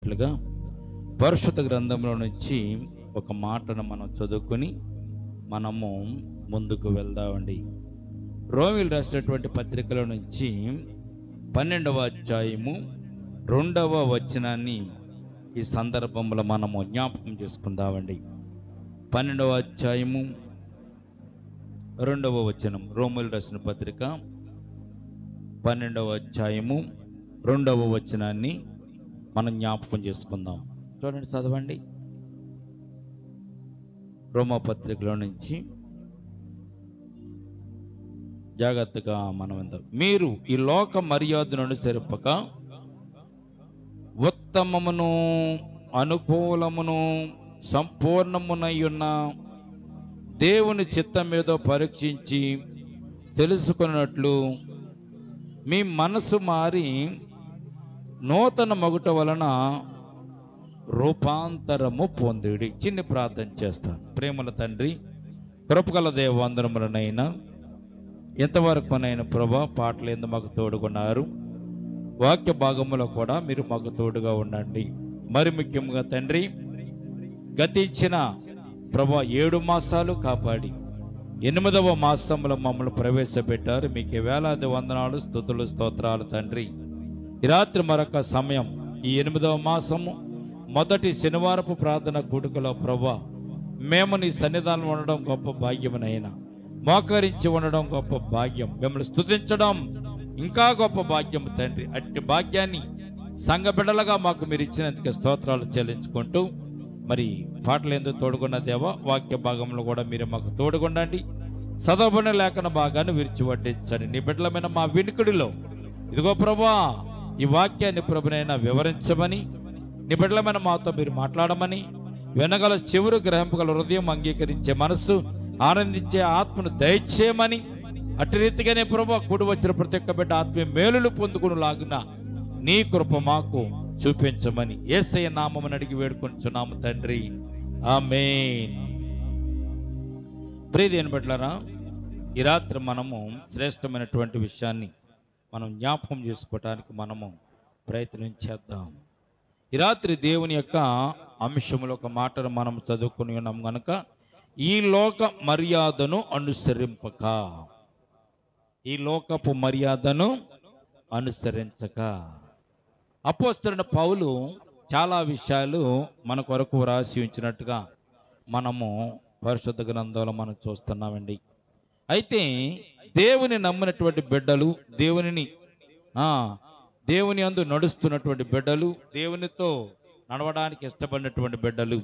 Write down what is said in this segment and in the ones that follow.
చూసినట్లుగా పరిశుద్ధ గ్రంథంలో నుంచి ఒక మాటను మనం చదువుకొని మనము ముందుకు వెళ్దామండి. రోమీయులు రాసినటువంటి పత్రికలో నుంచి 12వ అధ్యాయము 2వ వచనాన్ని ఈ సందర్భంలో మనము జ్ఞాపకం చేసుకుందామండి. 12వ అధ్యాయము 2వ వచనం, రోమీయులు రాసిన పత్రిక 12వ అధ్యాయము 2వ వచనాన్ని మనం జ్ఞాపకం చేసుకుందాం. చూడండి, చదవండి. రోమా పత్రికలో నుంచి జాగ్రత్తగా మనం విందాం. మీరు ఈ లోక మర్యాదను అనుసరింపక ఉత్తమమును అనుకూలమును సంపూర్ణమునై ఉన్న దేవుని చిత్తం మీద పరీక్షించి తెలుసుకున్నట్లు మీ మనసు మారి నూతన మగుట వలన రూపాంతరము పొందిడి. చిన్ని ప్రార్థన చేస్తాను. ప్రేమల తండ్రి, కృపగల దేవ, వందనములనైనా ఎంతవరకునైనా ప్రభా పాటలు ఎందుకు మాకు తోడుకున్నారు, వాక్య భాగంలో కూడా మీరు మాకు తోడుగా ఉండండి. మరి ముఖ్యంగా తండ్రి, గతించిన ప్రభా 7 మాసాలు కాపాడి 8వ మాసంలో మమ్మల్ని ప్రవేశపెట్టారు. మీకు వేలాది వందనాలు, స్తుతులు, స్తోత్రాలు తండ్రి. ఈ రాత్రి మరొక సమయం, ఈ 8వ మాసము మొదటి శనివారపు ప్రార్థన కూడికలో ప్రభా మేము నీ సన్నిధానం ఉండడం గొప్ప భాగ్యమునైనా, మోకరించి ఉండడం గొప్ప భాగ్యం, మిమ్మల్ని స్తుతించడం ఇంకా గొప్ప భాగ్యం తండ్రి. అట్టి భాగ్యాన్ని సంఘ బిడ్డలుగా మాకు మీరు ఇచ్చినందుకు స్తోత్రాలు చెల్లించుకుంటూ, మరి పాటలు ఎందుకు తోడుకున్న దేవా, వాక్య భాగంలో కూడా మీరు మాకు తోడుకుండండి. చదవబడిన లేఖన భాగాన్ని విరిచి వడ్డించండి. నీ బిడ్డలమైన మా వినికిడిలో ఇదిగో ప్రభా ఈ వాక్యాన్ని ప్రభునైనా వివరించమని, నీ బిడ్డలమైన మాతో మీరు మాట్లాడమని, వినగల చెవులు, గ్రహింపగల హృదయం, అంగీకరించే మనస్సు, ఆనందించే ఆత్మను దయచేయమని, అట్టి రీతిగానే ప్రభా కూడి వచ్చిన ప్రతి ఒక్క బిడ్డ ఆత్మీయ మేలులు పొందుకుని లాగున నీ కృప మాకు చూపించమని యేసయ్య నామమున అడిగి వేడుకొంచున్నాము తండ్రి, ఆమేన్. ప్రియదేని బిడ్డలారా, ఈ రాత్రి మనము శ్రేష్టమైనటువంటి విషయాన్ని మనం జ్ఞాపకం చేసుకోవటానికి మనము ప్రయత్నం చేద్దాం. ఈ రాత్రి దేవుని యొక్క అంశంలో ఒక మాటను మనం చదువుకుని ఉన్నాం కనుక, ఈ లోక మర్యాదను అనుసరింపక, ఈ లోకపు మర్యాదను అనుసరించక. అపోస్తలుడైన పౌలు చాలా విషయాలు మన కొరకు రాసి ఉంచినట్టుగా మనము పరిశుద్ధ గ్రంథంలో మనం చూస్తున్నామండి. అయితే దేవుని నమ్మినటువంటి బిడ్డలు, దేవుని యందు నడుస్తున్నటువంటి బిడ్డలు, దేవునితో నడవడానికి ఇష్టపడినటువంటి బిడ్డలు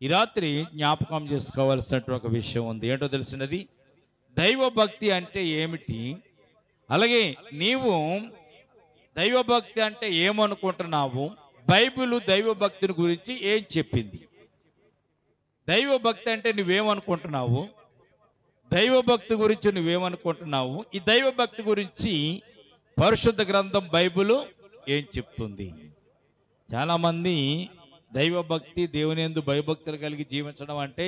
ఈ రాత్రి జ్ఞాపకం చేసుకోవాల్సినటువంటి ఒక విషయం ఉంది. ఏంటో తెలిసినది, దైవభక్తి అంటే ఏమిటి, అలాగే నీవు దైవభక్తి అంటే ఏమనుకుంటున్నావు, బైబిల్ దైవభక్తిని గురించి ఏం చెప్పింది, దైవభక్తి అంటే నువ్వేమనుకుంటున్నావు, దైవభక్తి గురించి నువ్వేమనుకుంటున్నావు, ఈ దైవభక్తి గురించి పరిశుద్ధ గ్రంథం బైబిల్ ఏం చెప్తుంది. చాలామంది దైవభక్తి, దేవుని యందు భయభక్తులు కలిగి జీవించడం అంటే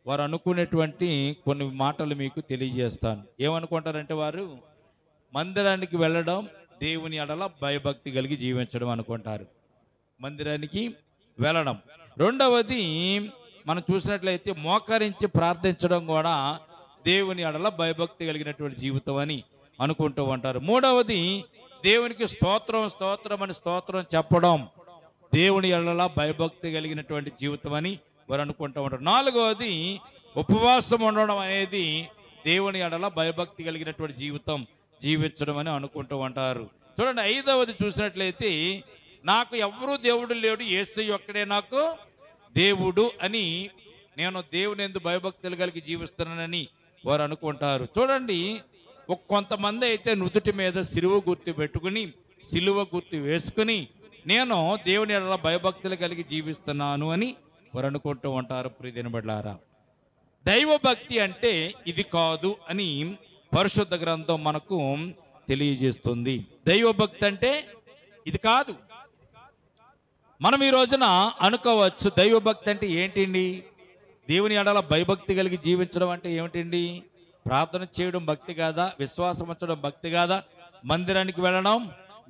వారు అనుకునేటువంటి కొన్ని మాటలు మీకు తెలియజేస్తాను. ఏమనుకుంటారంటే, వారు మందిరానికి వెళ్ళడం దేవుని ఎడల భయభక్తి కలిగి జీవించడం అనుకుంటారు, మందిరానికి వెళ్ళడం. రెండవది మనం చూసినట్లయితే మోకరించి ప్రార్థించడం కూడా దేవుని ఎడల భయభక్తి కలిగినటువంటి జీవితం అని అనుకుంటూ ఉంటారు. మూడవది దేవునికి స్తోత్రం స్తోత్రం అని స్తోత్రం చెప్పడం దేవుని ఎడల భయభక్తి కలిగినటువంటి జీవితం అని వారు అనుకుంటూ ఉంటారు. నాలుగవది ఉపవాసం ఉండడం అనేది దేవుని ఎడల భయభక్తి కలిగినటువంటి జీవితం జీవించడం అని అనుకుంటూ ఉంటారు. చూడండి, ఐదవది చూసినట్లయితే నాకు ఎవరూ దేవుడు లేడు, యేసయ్య ఒక్కడే నాకు దేవుడు అని, నేను దేవుని యందు భయభక్తులు కలిగి జీవిస్తున్నానని వారు అనుకుంటారు. చూడండి, కొంతమంది అయితే నుదుటి మీద సిలువ గుర్తు పెట్టుకుని, సిలువ గుర్తు వేసుకుని, నేను దేవుని ఎడల భయభక్తులు కలిగి జీవిస్తున్నాను అని వారు అనుకుంటూ ఉంటారు. ప్రియమైన బిడ్డలారా, దైవభక్తి అంటే ఇది కాదు అని పరిశుద్ధ గ్రంథం మనకు తెలియజేస్తుంది. దైవభక్తి అంటే ఇది కాదు. మనం ఈ రోజున అనుకోవచ్చు, దైవభక్తి అంటే ఏంటండి, దేవుని ఎడల భయభక్తి కలిగి జీవించడం అంటే ఏమిటండి, ప్రార్థన చేయడం భక్తి కాదా, విశ్వాసం ఉంచడం భక్తి కాదా, మందిరానికి వెళ్ళడం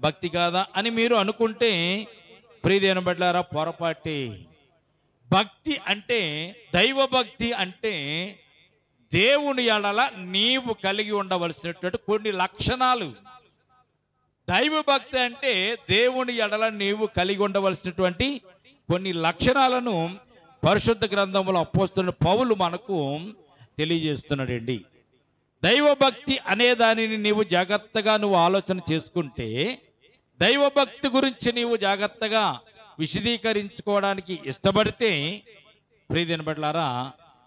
భక్తి కాదా అని మీరు అనుకుంటే ప్రియదేవుని బిడ్డలారా పొరపాటి. భక్తి అంటే, దైవ భక్తి అంటే దేవుని ఎడల నీవు కలిగి ఉండవలసినటువంటి కొన్ని లక్షణాలు. దైవ భక్తి అంటే దేవుని ఎడల నీవు కలిగి ఉండవలసినటువంటి కొన్ని లక్షణాలను పరిశుద్ధ గ్రంథంలో అపోస్తలుడైన పౌలు మనకు తెలియజేస్తున్నాడండి. దైవ భక్తి అనే దానిని నీవు జాగ్రత్తగా ఆలోచన చేసుకుంటే, దైవ భక్తి గురించి నీవు జాగ్రత్తగా విశదీకరించుకోవడానికి ఇష్టపడితే, ప్రియదేవుని బిడ్డలారా,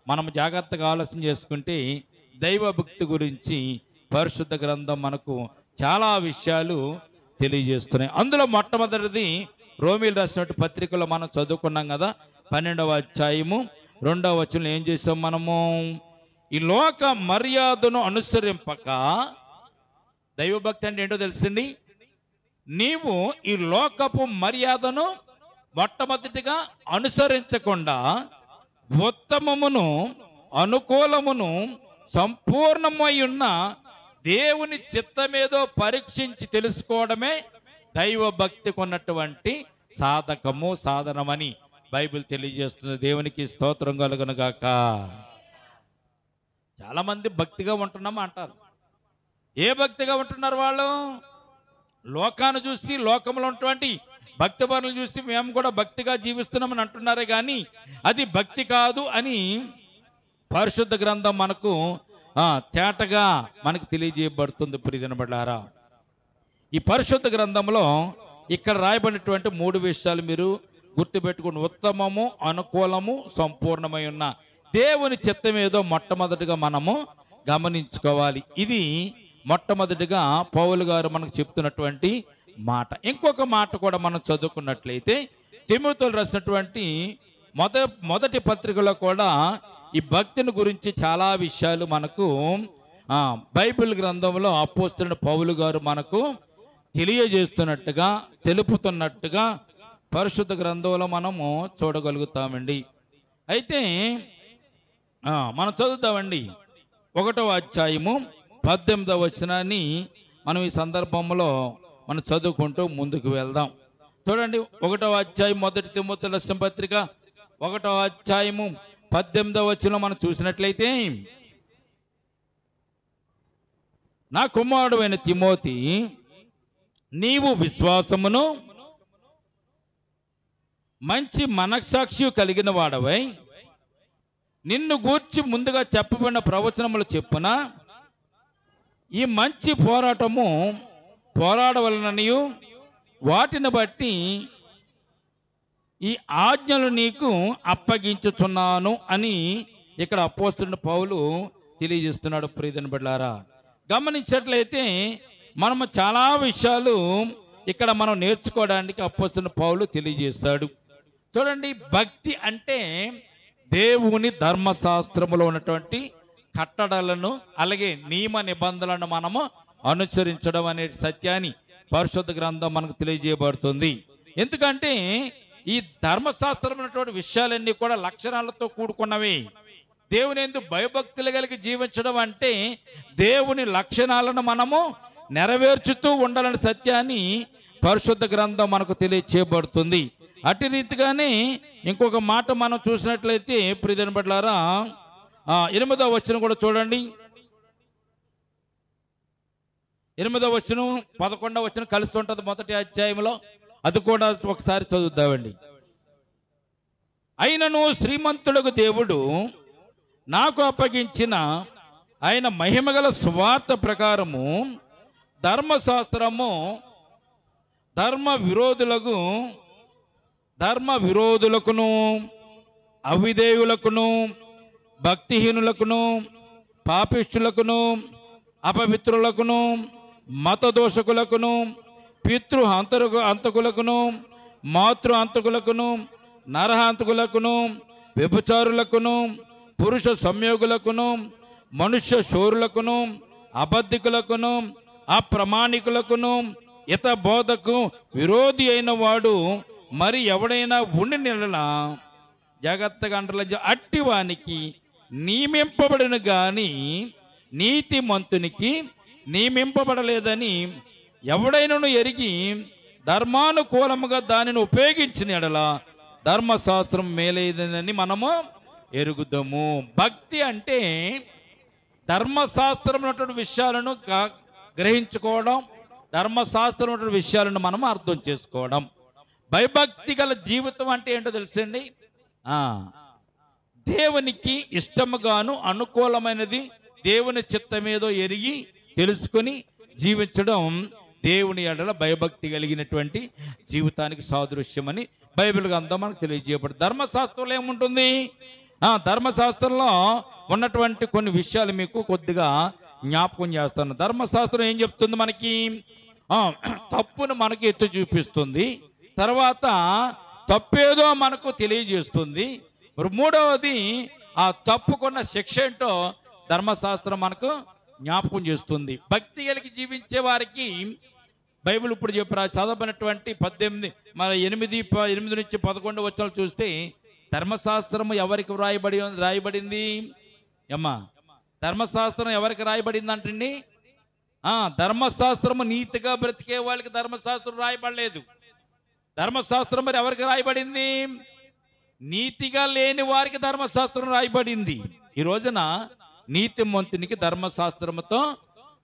మనం జాగ్రత్తగా ఆలోచన చేసుకుంటే దైవ భక్తి గురించి పరిశుద్ధ గ్రంథం మనకు చాలా విషయాలు తెలియజేస్తున్నాయి. అందులో మొట్టమొదటిది రోమీలు రాసినటువంటి పత్రికలో మనం చదువుకున్నాం కదా, 12వ అధ్యాయము 2వ వచనంలో ఏం చేసాం మనము? ఈ లోక మర్యాదను అనుసరింపక, దైవభక్తి అంటే ఏంటో తెలిసింది. నీవు ఈ లోకపు మర్యాదను మొట్టమొదటిగా అనుసరించకుండా ఉత్తమమును అనుకూలమును సంపూర్ణమై ఉన్న దేవుని చిత్తమేదో పరీక్షించి తెలుసుకోవడమే దైవ భక్తికి ఉన్నటువంటి సాధకము, సాధనమని బైబిల్ తెలియజేస్తుంది. దేవునికి స్తోత్రం కలుగునుగాక. చాలా మంది భక్తిగా ఉంటున్నాం అంటారు. ఏ భక్తిగా ఉంటున్నారు వాళ్ళు? లోకాన్ని చూసి, లోకంలో ఉన్నటువంటి భక్తి పనులు చూసి మేము కూడా భక్తిగా జీవిస్తున్నామని అంటున్నారే కానీ అది భక్తి కాదు అని పరిశుద్ధ గ్రంథం మనకు తేటగా మనకు తెలియజేయబడుతుంది. ప్రియదిన బిడ్డలారా, ఈ పరిశుద్ధ గ్రంథంలో ఇక్కడ రాయబడినటువంటి 3 విషయాలు మీరు గుర్తుపెట్టుకుని, ఉత్తమము, అనుకూలము, సంపూర్ణమై ఉన్న దేవుని చిత్తం ఏదో మొట్టమొదటిగా మనము గమనించుకోవాలి. ఇది మొట్టమొదటిగా పౌలు గారు మనకు చెప్తున్నటువంటి మాట. ఇంకొక మాట కూడా మనం చదువుకున్నట్లయితే తిమోతికి రాసినటువంటి మొదటి పత్రికలో కూడా ఈ భక్తిని గురించి చాలా విషయాలు మనకు బైబిల్ గ్రంథంలో అపోస్తలుడైన పౌలు గారు మనకు తెలియజేస్తున్నట్టుగా, తెలుపుతున్నట్టుగా పరిశుద్ధ గ్రంథంలో మనము చూడగలుగుతామండి. అయితే మనం చదువుతామండి 1వ అధ్యాయము 18వ వచనాన్ని మనం ఈ సందర్భంలో మనం చదువుకుంటూ ముందుకు వెళ్దాం. చూడండి, 1వ అధ్యాయం మొదటి తిమోతి రాసిన పత్రిక 1వ అధ్యాయము 18వ వచనం మనం చూసినట్లయితే, నా కుమారుడైన తిమోతి, నీవు విశ్వాసమును మంచి మనస్సాక్షి కలిగిన వాడవై నిన్ను గూర్చి ముందుగా చెప్పబడిన ప్రవచనములు చెప్పున ఈ మంచి పోరాటము పోరాడవలననియు వాటిని బట్టి ఈ ఆజ్ఞలు నీకు అప్పగించుచున్నాను అని ఇక్కడ అపోస్తలుడైన పౌలు తెలియజేస్తున్నాడు. ప్రియదేవుని బిడ్డలారా, గమనించినట్లయితే మనము చాలా విషయాలు ఇక్కడ మనం నేర్చుకోవడానికి అపోస్తలుడైన పౌలు తెలియజేస్తాడు. చూడండి, భక్తి అంటే దేవుని ధర్మశాస్త్రములో ఉన్నటువంటి కట్టడలను అలాగే నియమ నిబంధనలను మనము అనుసరించడం అనే సత్యాన్ని పరిశుద్ధ గ్రంథం మనకు తెలియజేయబడుతుంది. ఎందుకంటే ఈ ధర్మశాస్త్రం ఉన్నటువంటి విషయాలన్నీ కూడా లక్షణాలతో కూడుకున్నవి. దేవుని యందు భయభక్తులు కలిగి జీవించడం అంటే దేవుని లక్షణాలను మనము నెరవేర్చుతూ ఉండాలనే సత్యాన్ని పరిశుద్ధ గ్రంథం మనకు తెలియజేయబడుతుంది. అట్టి రీతిగానే ఇంకొక మాట మనం చూసినట్లయితే ప్రియదేవుని బిడ్డలారా, 8వ వచనం కూడా చూడండి. 8వ వచనం 11వ వచనం కలిసి ఉంటుంది మొదటి అధ్యాయంలో. అది కూడా ఒకసారి చదువుతామండి. అయినను శ్రీమంతుడకు దేవుడు నాకు అప్పగించిన ఆయన మహిమగల సువార్త ప్రకారము ధర్మశాస్త్రము ధర్మ విరోధులకును అవిధేయులకును భక్తిహీనులకును పాపిష్టులకును అపవిత్రులకును మతదోషకులకును పితృ హంతకులకును మాతృ హంతకులకును నరహంతకులకును వ్యభిచారులకును పురుష సంయోగులకును మనుష్య శూరులకును అబద్ధికులకును అప్రమాణికులకును ఇత బోధకు విరోధి అయిన వాడు మరి ఎవడైనా ఉండి నిలన జాగ్రత్తగా అంటారు, అట్టివానికి నియమింపబడిన గాని నీతిమంతునికి నియమింపబడలేదని ఎవడైనను ఎరిగి ధర్మానుకూలముగా దానిని ఉపయోగించిన ఎడల ధర్మశాస్త్రం మేలైనదని మనము ఎరుగుదాము. భక్తి అంటే ధర్మశాస్త్రం ఉన్నటువంటి విషయాలను గ్రహించుకోవడం, ధర్మశాస్త్రం ఉన్నటువంటి విషయాలను మనం అర్థం చేసుకోవడం. భయభక్తి గల జీవితం అంటే ఏంటో తెలుసండి, దేవునికి ఇష్టముగాను అనుకూలమైనది దేవుని చిత్తమేదో ఎరిగి తెలుసుకొని జీవించడం దేవుని ఎడల భయభక్తి కలిగినటువంటి జీవితానికి సాదృశ్యమని బైబిల్ గ్రంథం మనకు తెలియజేయబడుతుంది. ధర్మశాస్త్రంలో ఏముంటుంది? ధర్మశాస్త్రంలో ఉన్నటువంటి కొన్ని విషయాలు మీకు కొద్దిగా జ్ఞాపకం చేస్తాను. ధర్మశాస్త్రం ఏం చెప్తుంది? మనకి తప్పును మనకి ఎత్తి చూపిస్తుంది, తర్వాత తప్పేదో మనకు తెలియజేస్తుంది. మూడవది ఆ తప్పుకున్న శిక్ష ఏంటో ధర్మశాస్త్రం మనకు జ్ఞాపకం చేస్తుంది. భక్తి కలిగి జీవించే వారికి బైబిల్ ఇప్పుడు చెప్పారు చదవబడినటువంటి 8 నుంచి 11 వచనాలు చూస్తే ధర్మశాస్త్రము ఎవరికి రాయబడింది అమ్మా? ధర్మశాస్త్రం ఎవరికి రాయబడింది అంటండి? ధర్మశాస్త్రము నీతిగా బ్రతికే వాళ్ళకి ధర్మశాస్త్రం రాయబడలేదు. ధర్మశాస్త్రం మరి ఎవరికి రాయబడింది? నీతిగా లేని వారికి ధర్మశాస్త్రం రాయబడింది. ఈ రోజున నీతిమంతునికి ధర్మశాస్త్రముతో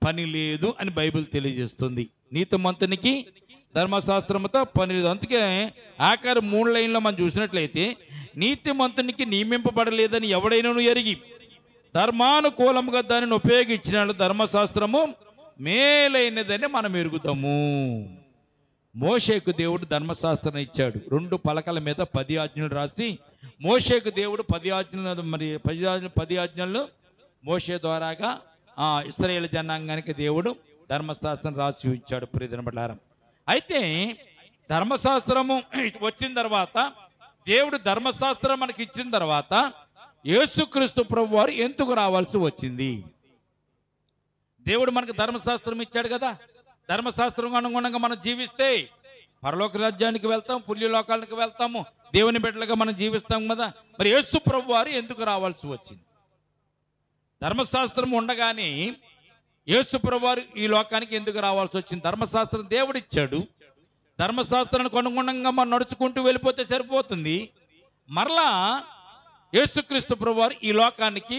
పని లేదు అని బైబిల్ తెలియజేస్తుంది. నీతిమంతునికి ధర్మశాస్త్రముతో పని లేదు. అందుకే ఆఖరి 3 లైన్లో మనం చూసినట్లయితే నీతిమంతునికి నియమింపబడలేదని ఎవడైనా ఎరిగి ధర్మానుకూలముగా దానిని ఉపయోగించిన ధర్మశాస్త్రము మేలైనదని మనం ఎరుగుతాము. మోషేకు దేవుడు ధర్మశాస్త్రం ఇచ్చాడు. 2 పలకల మీద 10 ఆజ్ఞలు రాసి మోషేకు దేవుడు 10 ఆజ్ఞలు, మరి 10 ఆజ్ఞలు మోషే ద్వారాగా ఇశ్రాయేలు జనాంగానికి దేవుడు ధర్మశాస్త్రం రాసి ఇచ్చాడు. ప్రియదినబడ్డారం. అయితే ధర్మశాస్త్రము వచ్చిన తర్వాత, దేవుడు ధర్మశాస్త్రం మనకి ఇచ్చిన తర్వాత యేసుక్రీస్తు ప్రభు వారు ఎందుకు రావాల్సి వచ్చింది? దేవుడు మనకు ధర్మశాస్త్రం ఇచ్చాడు కదా, ధర్మశాస్త్రం అనుగుణంగా మనం జీవిస్తే పరలోక రాజ్యానికి వెళ్తాం, పుణ్యలోకాలకు వెళ్తాము, దేవుని బిడ్డలుగా మనం జీవిస్తాం కదా. మరి యేసు ప్రభు వారు ఎందుకు రావాల్సి వచ్చింది? ధర్మశాస్త్రం ఉండగానే యేసు ప్రభు వారు ఈ లోకానికి ఎందుకు రావాల్సి వచ్చింది? ధర్మశాస్త్రం దేవుడు ఇచ్చాడు, ధర్మశాస్త్రానికి అనుగుణంగా మనం నడుచుకుంటూ వెళ్ళిపోతే సరిపోతుంది. మరలా యేసుక్రీస్తు ప్రభు వారు ఈ లోకానికి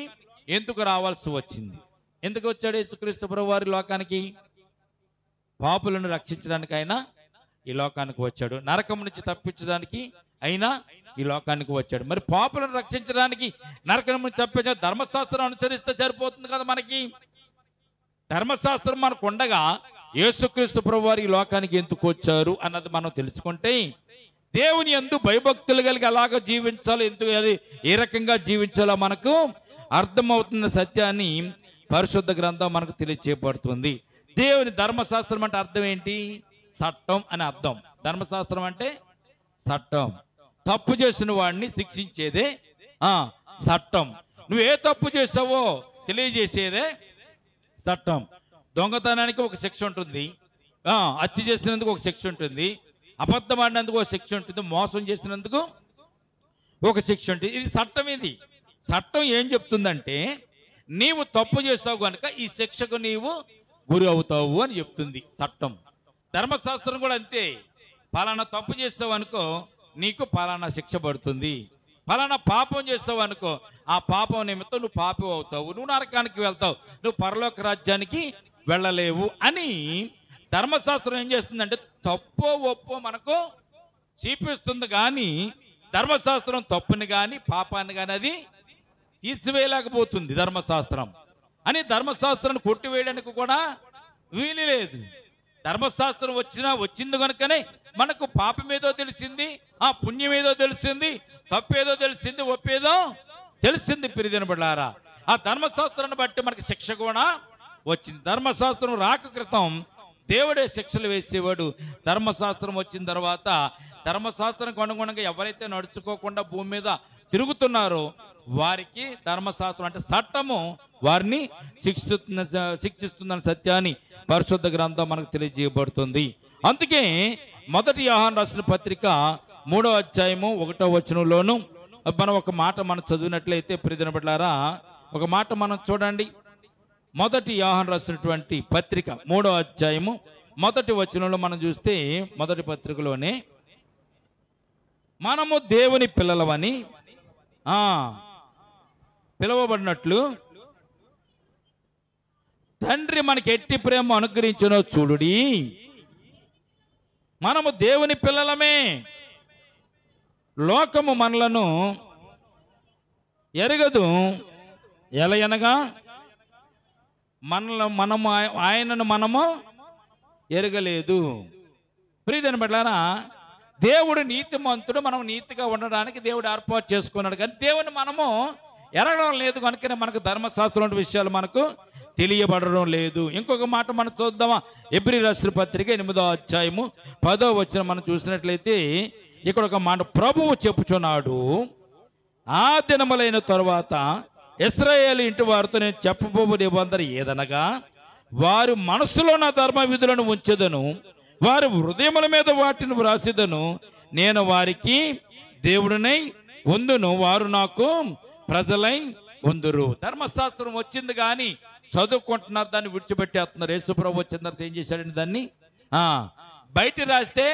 ఎందుకు రావాల్సి వచ్చింది? ఎందుకు వచ్చాడు యేసుక్రీస్తు ప్రభు వారు లోకానికి? పాపులను రక్షించడానికి అయినా ఈ లోకానికి వచ్చాడు, నరకం నుంచి తప్పించడానికి అయినా ఈ లోకానికి వచ్చాడు. మరి పాపులను రక్షించడానికి, నరకం నుంచి తప్పించ ధర్మశాస్త్రం అనుసరిస్తే సరిపోతుంది కదా. మనకి ధర్మశాస్త్రం మనకు ఉండగా యేసుక్రీస్తు ప్రభు వారు ఈ లోకానికి ఎందుకు వచ్చారు అన్నది మనం తెలుసుకుంటే దేవుని యందు భయభక్తులు కలిగి అలాగ జీవించాలో, ఎందుకు ఏ రకంగా జీవించాలో మనకు అర్థమవుతున్న సత్యాన్ని పరిశుద్ధ గ్రంథం మనకు తెలియచేయబడుతుంది. దేవుని ధర్మశాస్త్రం అంటే అర్థం ఏంటి? చట్టం అని అర్థం. ధర్మశాస్త్రం అంటే చట్టం. తప్పు చేసిన వాడిని శిక్షించేదే చట్టం. నువ్వు ఏ తప్పు చేసావో తెలియజేసేదే చట్టం. దొంగతనానికి ఒక శిక్ష ఉంటుంది, హత్య చేసినందుకు ఒక శిక్ష ఉంటుంది, అబద్ధం ఆడినందుకు ఒక శిక్ష ఉంటుంది, మోసం చేసినందుకు ఒక శిక్ష ఉంటుంది. ఇది చట్టం. ఇది చట్టం ఏం చెప్తుందంటే నీవు తప్పు చేస్తావు కనుక ఈ శిక్షకు నీవు గురి అవుతావు అని చెప్తుంది చట్టం. ధర్మశాస్త్రం కూడా అంతే. పలానా తప్పు చేస్తావు అనుకో నీకు పలానా శిక్ష పడుతుంది, పలానా పాపం చేస్తావు అనుకో ఆ పాపం నిమిత్తం నువ్వు పాపం అవుతావు, నువ్వు నరకానికి వెళ్తావు, నువ్వు పరలోక రాజ్యానికి వెళ్ళలేవు అని ధర్మశాస్త్రం ఏం చేస్తుందంటే తప్పో ఒప్పో మనకు చూపిస్తుంది. కానీ ధర్మశాస్త్రం తప్పుని కానీ పాపాన్ని కానీ అది తీసివేయలేకపోతుంది ధర్మశాస్త్రం అని. ధర్మశాస్త్రాన్ని కొట్టివేయడానికి కూడా వీలు లేదు. ధర్మశాస్త్రం వచ్చింది కనుకనే మనకు పాపం ఏదో తెలిసింది, పుణ్యం ఏదో తెలిసింది, తప్పేదో తెలిసింది, ఒప్పేదో తెలిసింది. పిరిదినబడ్డారా, ఆ ధర్మశాస్త్రాన్ని బట్టి మనకి శిక్ష కూడా వచ్చింది. ధర్మశాస్త్రం రాక క్రితం దేవుడే శిక్షలు వేసేవాడు. ధర్మశాస్త్రం వచ్చిన తర్వాత ధర్మశాస్త్రానికి అనుగుణంగా ఎవరైతే నడుచుకోకుండా భూమి మీద తిరుగుతున్నారో వారికి ధర్మశాస్త్రం అంటే చట్టము వారిని శిక్షిస్తుందన్న సత్యాన్ని పరిశుద్ధ గ్రంథం మనకు తెలియజేయబడుతుంది. అందుకే 1 యోహాను రాసిన పత్రిక 3వ అధ్యాయము 1వ వచనంలోను మనం ఒక మాట మనం చదివినట్లయితే ప్రియదినబడ్డారా, ఒక మాట మనం చూడండి. 1 యోహాను రాసినటువంటి పత్రిక 3వ అధ్యాయము మొదటి వచనంలో మనం చూస్తే మొదటి పత్రికలోనే మనము దేవుని పిల్లలమని పిలువబడినట్లు తండ్రి మనకి ఎట్టి ప్రేమ అనుగ్రహించినో చూడుడి, మనము దేవుని పిల్లలమే. లోకము మనలను ఎరగదు, ఎలయనగా మనము ఆయనను మనము ఎరగలేదు. ప్రియమైన బిడ్డలారా, దేవుడు నీతిమంతుడు, మనం నీతిగా ఉండడానికి దేవుడు ఏర్పాటు చేసుకున్నాడు. కానీ దేవుని మనము ఎరగడం లేదు కనుకనే మనకు ధర్మశాస్త్రం విషయాలు మనకు తెలియబడడం లేదు. ఇంకొక మాట మనం చూద్దామా? ఎబ్రీ రాసిన పత్రిక 8వ అధ్యాయము 10వ వచనం మనం చూసినట్లయితే ఇక్కడ ఒక మాట ప్రభువు చెప్పుచున్నాడు, ఆ దినములైన తరువాత ఇశ్రాయేలు ఇంటి వారితో నేను చెప్పబోవు నిబంధన ఏదనగా, వారి మనసులో నా ధర్మ విధులను ఉంచెదను, వారి హృదయముల మీద వాటిని వ్రాసిదను, నేను వారికి దేవుడినై ఉందును, వారు నాకు ప్రజలై ఉందురు. ధర్మశాస్త్రం వచ్చింది కానీ చదువుకుంటున్నారు, దాన్ని విడిచిపెట్టేస్తున్నారు. యేసుప్రభు వచ్చిన తర్వాత ఏం చేశాడండి? దాన్ని బయట రాస్తే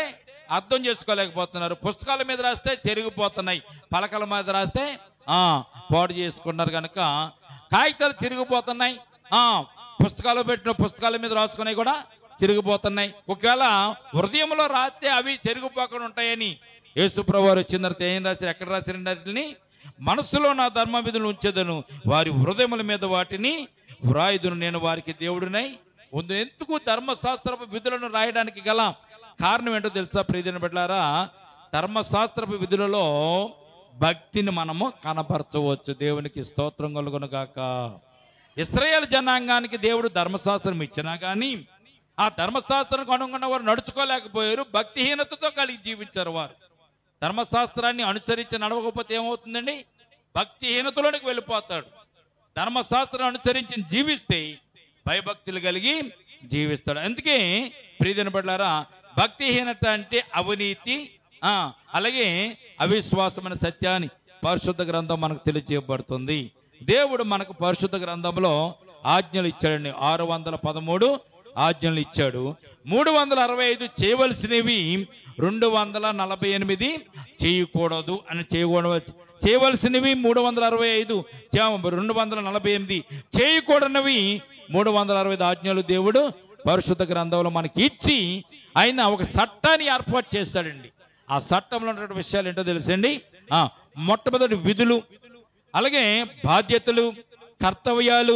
అర్థం చేసుకోలేకపోతున్నారు, పుస్తకాల మీద రాస్తే చెరిగిపోతున్నాయి, పలకల మీద రాస్తే పాడు చేసుకున్నారు కనుక కాగితాలు చిరిగిపోతున్నాయి, పుస్తకాలు పెట్టిన పుస్తకాల మీద రాసుకున్నాయి కూడా చిరిగిపోతున్నాయి. ఒకవేళ హృదయంలో రాస్తే అవి చెరిగిపోకుండా ఉంటాయని యేసుప్రభు వారు వచ్చిన తర్వాత ఏం రాశారు? ఎక్కడ రాశారండి? మనసులో నా ధర్మ విధులు ఉంచెదను, వారి హృదయముల మీద వాటిని వ్రాయుదును, నేను వారికి దేవుడినై ఉందు. ఎందుకు ధర్మశాస్త్రపు విధులను రాయడానికి గల కారణం ఏంటో తెలుసా ప్రియమైన బిడ్డలారా? ధర్మశాస్త్రపు విధులలో భక్తిని మనము కనపరచవచ్చు. దేవునికి స్తోత్రం కలుగును గాక. ఇశ్రాయేలు జనాంగానికి దేవుడు ధర్మశాస్త్రం ఇచ్చినా కానీ ఆ ధర్మశాస్త్రానికి అనుగుణంగా వారు నడుచుకోలేకపోయారు, భక్తిహీనతతో కలిగి జీవించారు. వారు ధర్మశాస్త్రాన్ని అనుసరించి నడవకపోతే ఏమవుతుందండి? భక్తిహీనతలోనికి వెళ్ళిపోతాడు. ధర్మశాస్త్రాన్ని అనుసరించి జీవిస్తే భయభక్తులు కలిగి జీవిస్తాడు. అందుకే ప్రియమైన బిడ్డలారా, భక్తిహీనత అంటే అవినీతి, అలాగే అవిశ్వాసమైన సత్యాన్ని పరిశుద్ధ గ్రంథం మనకు తెలియజేయబడుతుంది. దేవుడు మనకు పరిశుద్ధ గ్రంథంలో ఆజ్ఞలు ఇచ్చాడండి. 613 ఆజ్ఞలు ఇచ్చాడు. 365 చేయవలసినవి 248 చేయకూడదు అని చేయవలసినవి 365, 248 చేయకూడనివి 365 ఆజ్ఞలు దేవుడు పరిశుద్ధ గ్రంథంలో మనకి ఇచ్చి ఆయన ఒక చట్టాన్ని ఏర్పాటు చేస్తాడండి. ఆ చట్టంలో ఉన్నటువంటి విషయాలు ఏంటో తెలుసండి? మొట్టమొదటి విధులు, అలాగే బాధ్యతలు, కర్తవ్యాలు,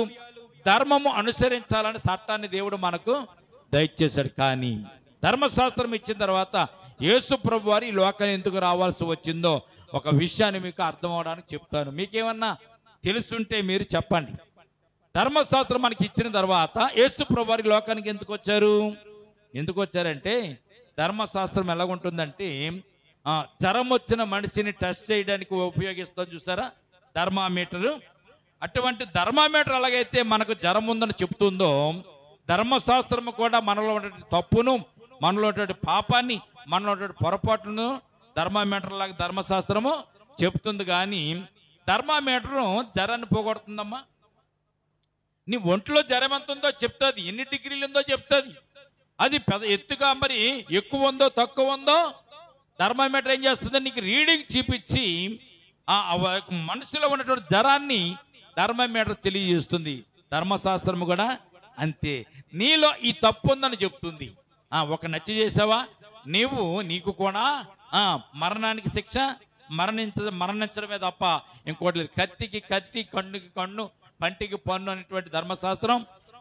ధర్మము అనుసరించాలని చట్టాన్ని దేవుడు మనకు దయచేశాడు. కానీ ధర్మశాస్త్రం ఇచ్చిన తర్వాత యేసు ప్రభు వారు ఈ లోకాన్ని ఎందుకు రావాల్సి వచ్చిందో ఒక విషయాన్ని మీకు అర్థం అవడానికి చెప్తాను. మీకేమన్నా తెలుసుంటే మీరు చెప్పండి. ధర్మశాస్త్రం మనకి ఇచ్చిన తర్వాత యేసు ప్రభు వారి లోకానికి ఎందుకు వచ్చారు? ఎందుకు వచ్చారంటే ధర్మశాస్త్రం ఎలాగుంటుందంటే జ్వరం వచ్చిన మనిషిని టెస్ట్ చేయడానికి ఉపయోగిస్తాం చూసారా ధర్మామీటరు. అటువంటి ధర్మామీటర్ ఎలాగైతే మనకు జ్వరం ఉందని చెప్తుందో ధర్మశాస్త్రము కూడా మనలో ఉన్నటువంటి తప్పును, మనలో ఉన్నటువంటి పాపాన్ని, మనలో ఉన్నటువంటి పొరపాట్లను ధర్మామీటర్ లాగా ధర్మశాస్త్రము చెప్తుంది. కానీ ధర్మామీటరు జ్వరాన్ని పోగొడుతుందమ్మా. నీ ఒంట్లో జ్వరం ఎంత ఉందో చెప్తుంది, ఎన్ని డిగ్రీలు ఉందో చెప్తుంది. అది ఎత్తుగా మరి ఎక్కువ ఉందో తక్కువ ఉందో ధర్మామీటర్ ఏం చేస్తుంది? నీకు రీడింగ్ చూపించి మనసులో ఉన్నటువంటి జ్వరాన్ని ధర్మమీటర్ తెలియజేస్తుంది. ధర్మశాస్త్రము కూడా అంతే. నీలో ఈ తప్పు ఉందని చెప్తుంది. ఒక నచ్చి చేసావా నీకు కూడా మరణానికి శిక్ష, మరణించడమే తప్ప ఇంకోటి లేదు. కత్తికి కత్తి, కన్నుకి కన్ను, పంటికి పన్ను అనేటువంటి ధర్మశాస్త్రం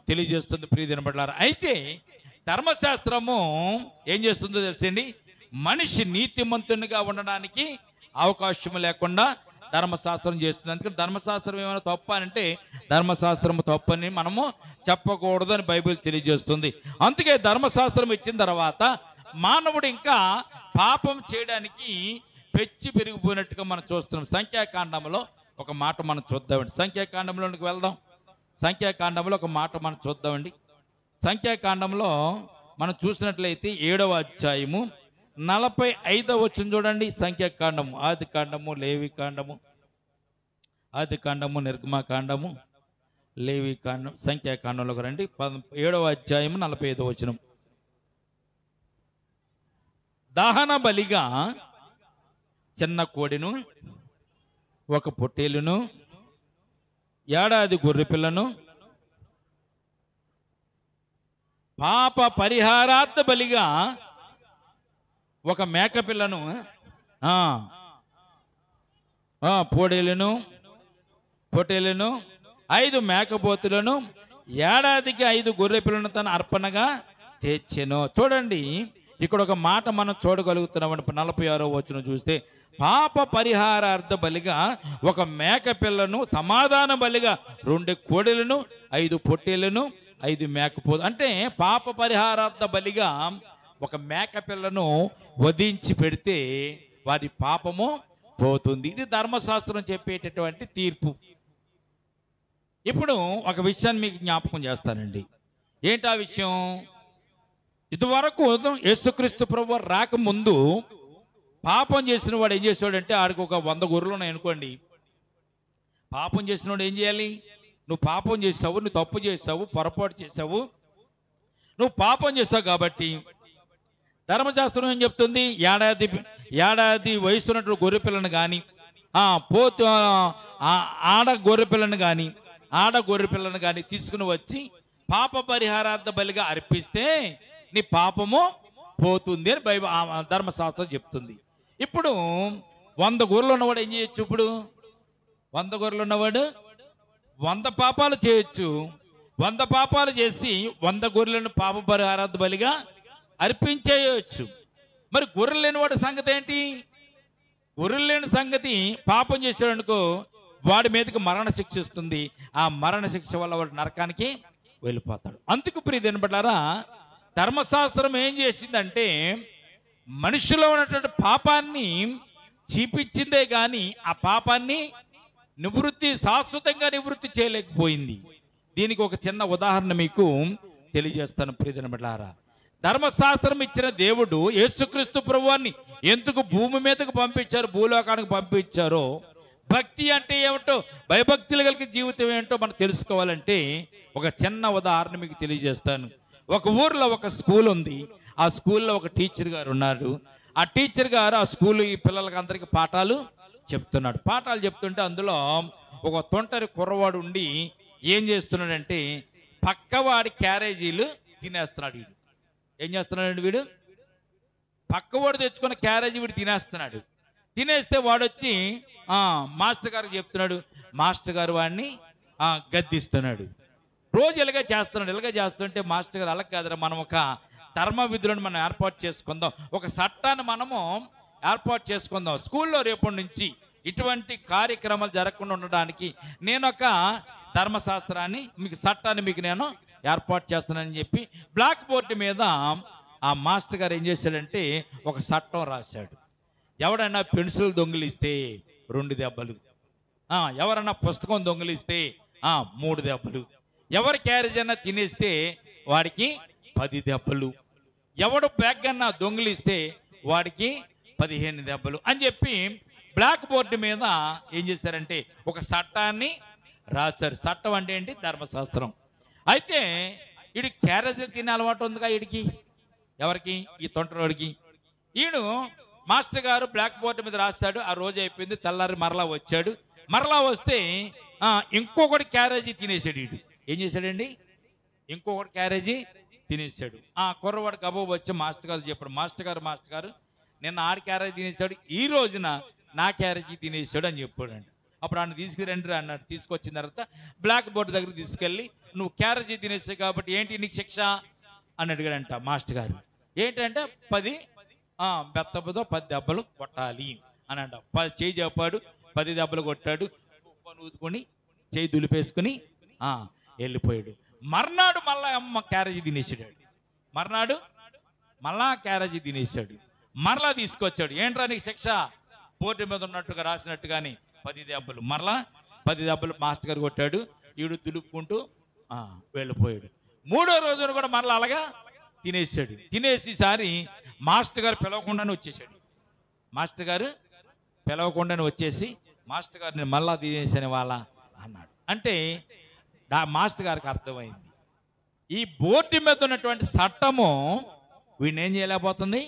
తెలియజేస్తుంది. ప్రియమైన బిడ్డలారా, అయితే ధర్మశాస్త్రము ఏం చేస్తుందో తెలిసింది? మనిషి నీతిమంతునిగా ఉండడానికి అవకాశం లేకుండా ధర్మశాస్త్రం చేస్తుంది. అందుకని ధర్మశాస్త్రం ఏమైనా తప్పు అంటే ధర్మశాస్త్రము తప్పని మనము చెప్పకూడదు అని బైబిల్ తెలియజేస్తుంది. అందుకే ధర్మశాస్త్రం ఇచ్చిన తర్వాత మానవుడు ఇంకా పాపం చేయడానికి పెచ్చి పెరిగిపోయినట్టుగా మనం చూస్తున్నాం. సంఖ్యాకాండంలో ఒక మాట మనం చూద్దామండి. సంఖ్యాకాండంలోనికి వెళ్దాం. సంఖ్యాకాండంలో ఒక మాట మనం చూద్దామండి. సంఖ్యాకాండంలో మనం చూసినట్లయితే 7వ అధ్యాయము 45వ వచనం చూడండి. సంఖ్యాకాండము, ఆది కాండము, లేవి కాండము, ఆది కాండము, నిర్గమకాండము, లేవి కాండం, సంఖ్యాకాండంలోకి రండి. 7వ అధ్యాయము 45వ వచనం. దహన బలిగా చిన్న కోడిను, ఒక పొట్టేలును, ఏడాది గొర్రెపిల్లను, పాప పరిహారార్థ బలిగా ఒక మేకపిల్లను, పొట్టేలును 5 మేకపోతులను, ఏడాదికి 5 గొర్రె పిల్లను తన అర్పణగా తెచ్చెను. చూడండి, ఇక్కడ ఒక మాట మనం చూడగలుగుతున్నాం. 46వ వచనం చూస్తే, పాప పరిహారార్థ బలిగా ఒక మేక పిల్లను, సమాధాన బలిగా 2 కోడెలను, 5 పొట్టేలను, 5 మేకపోతు. అంటే పాప పరిహారార్థ బలిగా ఒక మేక పిల్లను వధించి పెడితే వారి పాపము పోతుంది. ఇది ధర్మశాస్త్రం చెప్పేటటువంటి తీర్పు. ఇప్పుడు ఒక విషయాన్ని మీకు జ్ఞాపకం చేస్తానండి. ఏంటి ఆ విషయం? ఇదివరకు యేసుక్రీస్తు ప్రభువు రాకముందు పాపం చేసిన వాడు ఏం చేసాడంటే, ఆడికి ఒక 100 గొర్రెలు ఉన్నాయి అనుకోండి. పాపం చేసిన వాడు ఏం చేయాలి? నువ్వు పాపం చేసావు, నువ్వు తప్పు చేసావు, పొరపాటు చేసావు, నువ్వు పాపం చేసావు కాబట్టి ధర్మశాస్త్రం ఏం చెప్తుంది? ఏడాది వయసున్నటువంటి గొర్రె పిల్లను కానీ, ఆడ గొర్రె పిల్లను కానీ తీసుకుని వచ్చి పాప పరిహారార్థ బలిగా అర్పిస్తే నీ పాపము పోతుంది అని ధర్మశాస్త్రం చెప్తుంది. ఇప్పుడు 100 గొర్రెలు ఉన్నవాడు ఏం చేయొచ్చు? ఇప్పుడు 100 గొర్రెలు ఉన్నవాడు 100 పాపాలు చేయొచ్చు. 100 పాపాలు చేసి 100 గొర్రెలను పాప పరిహారార్థ బలిగా అర్పించేయచ్చు. మరి గొర్రెలు లేనివాడి సంగతి ఏంటి? గొర్రెలు లేని సంగతి, పాపం చేసాడు అనుకో వాడి మీదకి మరణ శిక్ష ఇస్తుంది. ఆ మరణ శిక్ష వల్ల వాడు నరకానికి వెళ్ళిపోతాడు. అందుకు ప్రియ దినబడ్డారా, ధర్మశాస్త్రం ఏం చేసిందంటే మనిషిలో ఉన్నటువంటి పాపాన్ని చూపించిందే కానీ ఆ పాపాన్ని శాశ్వతంగా నివృత్తి చేయలేకపోయింది. దీనికి ఒక చిన్న ఉదాహరణ మీకు తెలియజేస్తాను ప్రియ దినబడ్డారా. ధర్మశాస్త్రం ఇచ్చిన దేవుడు యేసుక్రీస్తు ప్రభువాన్ని ఎందుకు భూమి మీదకు పంపించారు, భూలోకానికి పంపించారో, భక్తి అంటే ఏమిటో, భయభక్తులు కలిగిన జీవితం ఏంటో మనం తెలుసుకోవాలంటే ఒక చిన్న ఉదాహరణ మీకు తెలియజేస్తాను. ఒక ఊర్లో ఒక స్కూల్ ఉంది. ఆ స్కూల్లో ఒక టీచర్ గారు ఉన్నారు. ఆ టీచర్ గారు ఆ స్కూల్ ఈ పిల్లలకి అందరికీ పాఠాలు చెప్తున్నాడు. పాఠాలు చెప్తుంటే అందులో ఒక తొంటరి కుర్రవాడు ఉండి ఏం చేస్తున్నాడంటే పక్కవాడి క్యారేజీలు తినేస్తున్నాడు. వీడు ఏం చేస్తున్నాడు? వీడు పక్కవాడు తెచ్చుకున్న క్యారేజీ వీడు తినేస్తున్నాడు. తినేస్తే వాడొచ్చి మాస్టర్ గారికి చెప్తున్నాడు. మాస్టర్ గారు వాడిని గద్దిస్తున్నాడు. రోజు ఇలాగే చేస్తుంటే మాస్టర్ గారు అలా కాదురా, మనం ఒక ధర్మ విధులను మనం ఏర్పాటు చేసుకుందాం, ఒక చట్టాన్ని మనము ఏర్పాటు చేసుకుందాం. స్కూల్లో రేపటి నుంచి ఇటువంటి కార్యక్రమాలు జరగకుండా ఉండడానికి నేను ఒక ధర్మశాస్త్రాన్ని చట్టాన్ని మీకు నేను ఏర్పాటు చేస్తానని చెప్పి బ్లాక్ బోర్డు మీద ఆ మాస్టర్ గారు ఏం చేశాడంటే ఒక చట్టం రాశాడు. ఎవడైనా పెన్సిల్ దొంగిలిస్తే 2 దెబ్బలు, ఎవరన్నా పుస్తకం దొంగిలిస్తే 3 దెబ్బలు, ఎవరి క్యారేజ్ అన్నా తినేస్తే వాడికి 10 దెబ్బలు, ఎవడు బ్యాగ్ అన్నా దొంగిలిస్తే వాడికి 15 దెబ్బలు అని చెప్పి బ్లాక్ బోర్డు మీద ఏం చేశారంటే ఒక చట్టాన్ని రాశారు. చట్టం అంటే ఏంటి? ధర్మశాస్త్రం. అయితే వీడి క్యారేజీలు తినే అలవాటు ఉందిగా వీడికి. ఎవరికి? ఈ తొంటరోడికి. ఈడు మాస్టర్ గారు బ్లాక్ బోర్డు మీద రాశాడు. ఆ రోజు అయిపోయింది. తెల్లారి మరలా వచ్చాడు. మరలా వస్తే ఇంకొకటి క్యారేజీ తినేసాడు. వీడు ఏం చేశాడండి? ఇంకొకటి క్యారేజీ తినేసాడు. కుర్రవాడు గబాబు వచ్చి మాస్టర్ గారు చెప్పాడు, మాస్టర్ గారు నిన్న 6 క్యారేజీ తినేసాడు, ఈ రోజున నా క్యారేజీ తినేసాడు అని చెప్పాడండి. అప్పుడు ఆయన తీసుకురండి అన్నాడు. తీసుకొచ్చిన తర్వాత బ్లాక్ బోర్డు దగ్గర తీసుకెళ్ళి నువ్వు క్యారేజీ తినేసావు కాబట్టి ఏంటి నీకు శిక్ష అని అడిగాడంట మాస్టర్ గారు. ఏంటంటే 10 బెత్తబుతో 10 దెబ్బలు కొట్టాలి అని అంట. చేయి చెప్పాడు, 10 దెబ్బలు కొట్టాడు. ఊదుకొని చేయి దులిపేసుకుని వెళ్ళిపోయాడు. మర్నాడు మళ్ళా క్యారేజీ తినేసాడు. మళ్ళా క్యారేజీ తినేసాడు. మరలా తీసుకొచ్చాడు. ఏంట్రా నీకు శిక్ష? బోర్డు మీద ఉన్నట్టుగా రాసినట్టుగాని 10 దెబ్బలు. మరలా 10 దెబ్బలు మాస్టర్ గారు కొట్టాడు. ఈడు దులుపుకుంటూ వెళ్ళిపోయాడు. 3వ రోజున కూడా మరలా అలాగా తినేసాడు. తినేసేసారి మాస్టర్ గారు పిలవకుండానే వచ్చేసాడు. మాస్టర్ గారు పిలవకుండానే వచ్చేసి మాస్టర్ గారిని మళ్ళా తినేసాను వాళ్ళ అన్నాడు. అంటే మాస్టర్ గారికి అర్థమైంది ఈ బోర్డు మీద ఉన్నటువంటి చట్టము వీడిని ఏం చేయలేకపోతుంది,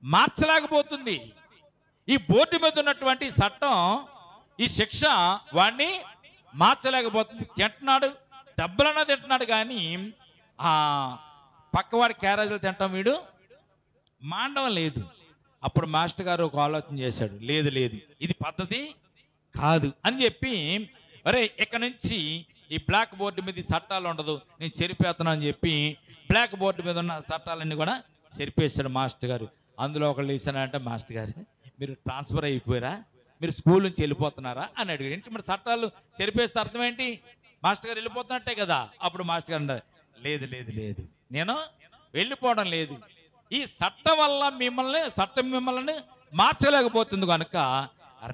మార్చలేకపోతుంది. ఈ బోర్డు మీద ఉన్నటువంటి చట్టం, ఈ శిక్ష వాడిని మార్చలేకపోతుంది. తింటున్నాడు, దెబ్బలన్నా తింటున్నాడు, కానీ ఆ పక్కవాడి క్యారేజీలు తింటాం వీడు మాండవం లేదు. అప్పుడు మాస్టర్ గారు ఒక ఆలోచన చేశాడు, లేదు లేదు ఇది పద్ధతి కాదు అని చెప్పి, అరే ఇక్కడ నుంచి ఈ బ్లాక్ బోర్డు మీద చట్టాలు ఉండదు, నేను చెరిపేస్తాను అని చెప్పి బ్లాక్ బోర్డు మీద ఉన్న చట్టాలన్నీ కూడా చెరిపేశాడు మాస్టర్ గారు. అందులో ఒకళ్ళు వేసానంటే, మాస్టర్ గారు మీరు ట్రాన్స్ఫర్ అయిపోయారా, మీరు స్కూల్ నుంచి వెళ్ళిపోతున్నారా అని అడిగాడు. ఏంటి మరి చట్టాలు చెరిపేస్తే అర్థం ఏంటి, మాస్టర్ గారు వెళ్ళిపోతున్నట్టే కదా. అప్పుడు మాస్టర్ గారు అన్నారు, లేదు లేదు లేదు నేను వెళ్ళిపోవడం లేదు, ఈ చట్టం వల్ల చట్టం మిమ్మల్ని మార్చలేకపోతుంది కనుక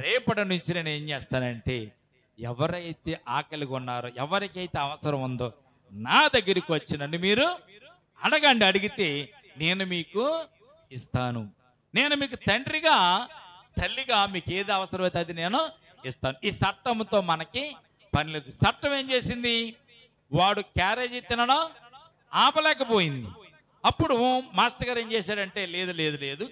రేపటి నుంచి నేను ఏం చేస్తానంటే, ఎవరైతే ఆకలిగా ఉన్నారో, ఎవరికైతే అవసరం ఉందో నా దగ్గరికి వచ్చి నన్ను మీరు అడగండి, అడిగితే నేను మీకు ఇస్తాను. నేను మీకు తండ్రిగా తల్లిగా మీకు ఏది అవసరమైతే అది నేను ఇస్తాను. ఈ చట్టంతో మనకి పని లేదు. చట్టం ఏం చేసింది, వాడు క్యారేజీ తినడం ఆపలేకపోయింది. అప్పుడు మాస్టర్ గారు ఏం చేశాడంటే, లేదు లేదు లేదు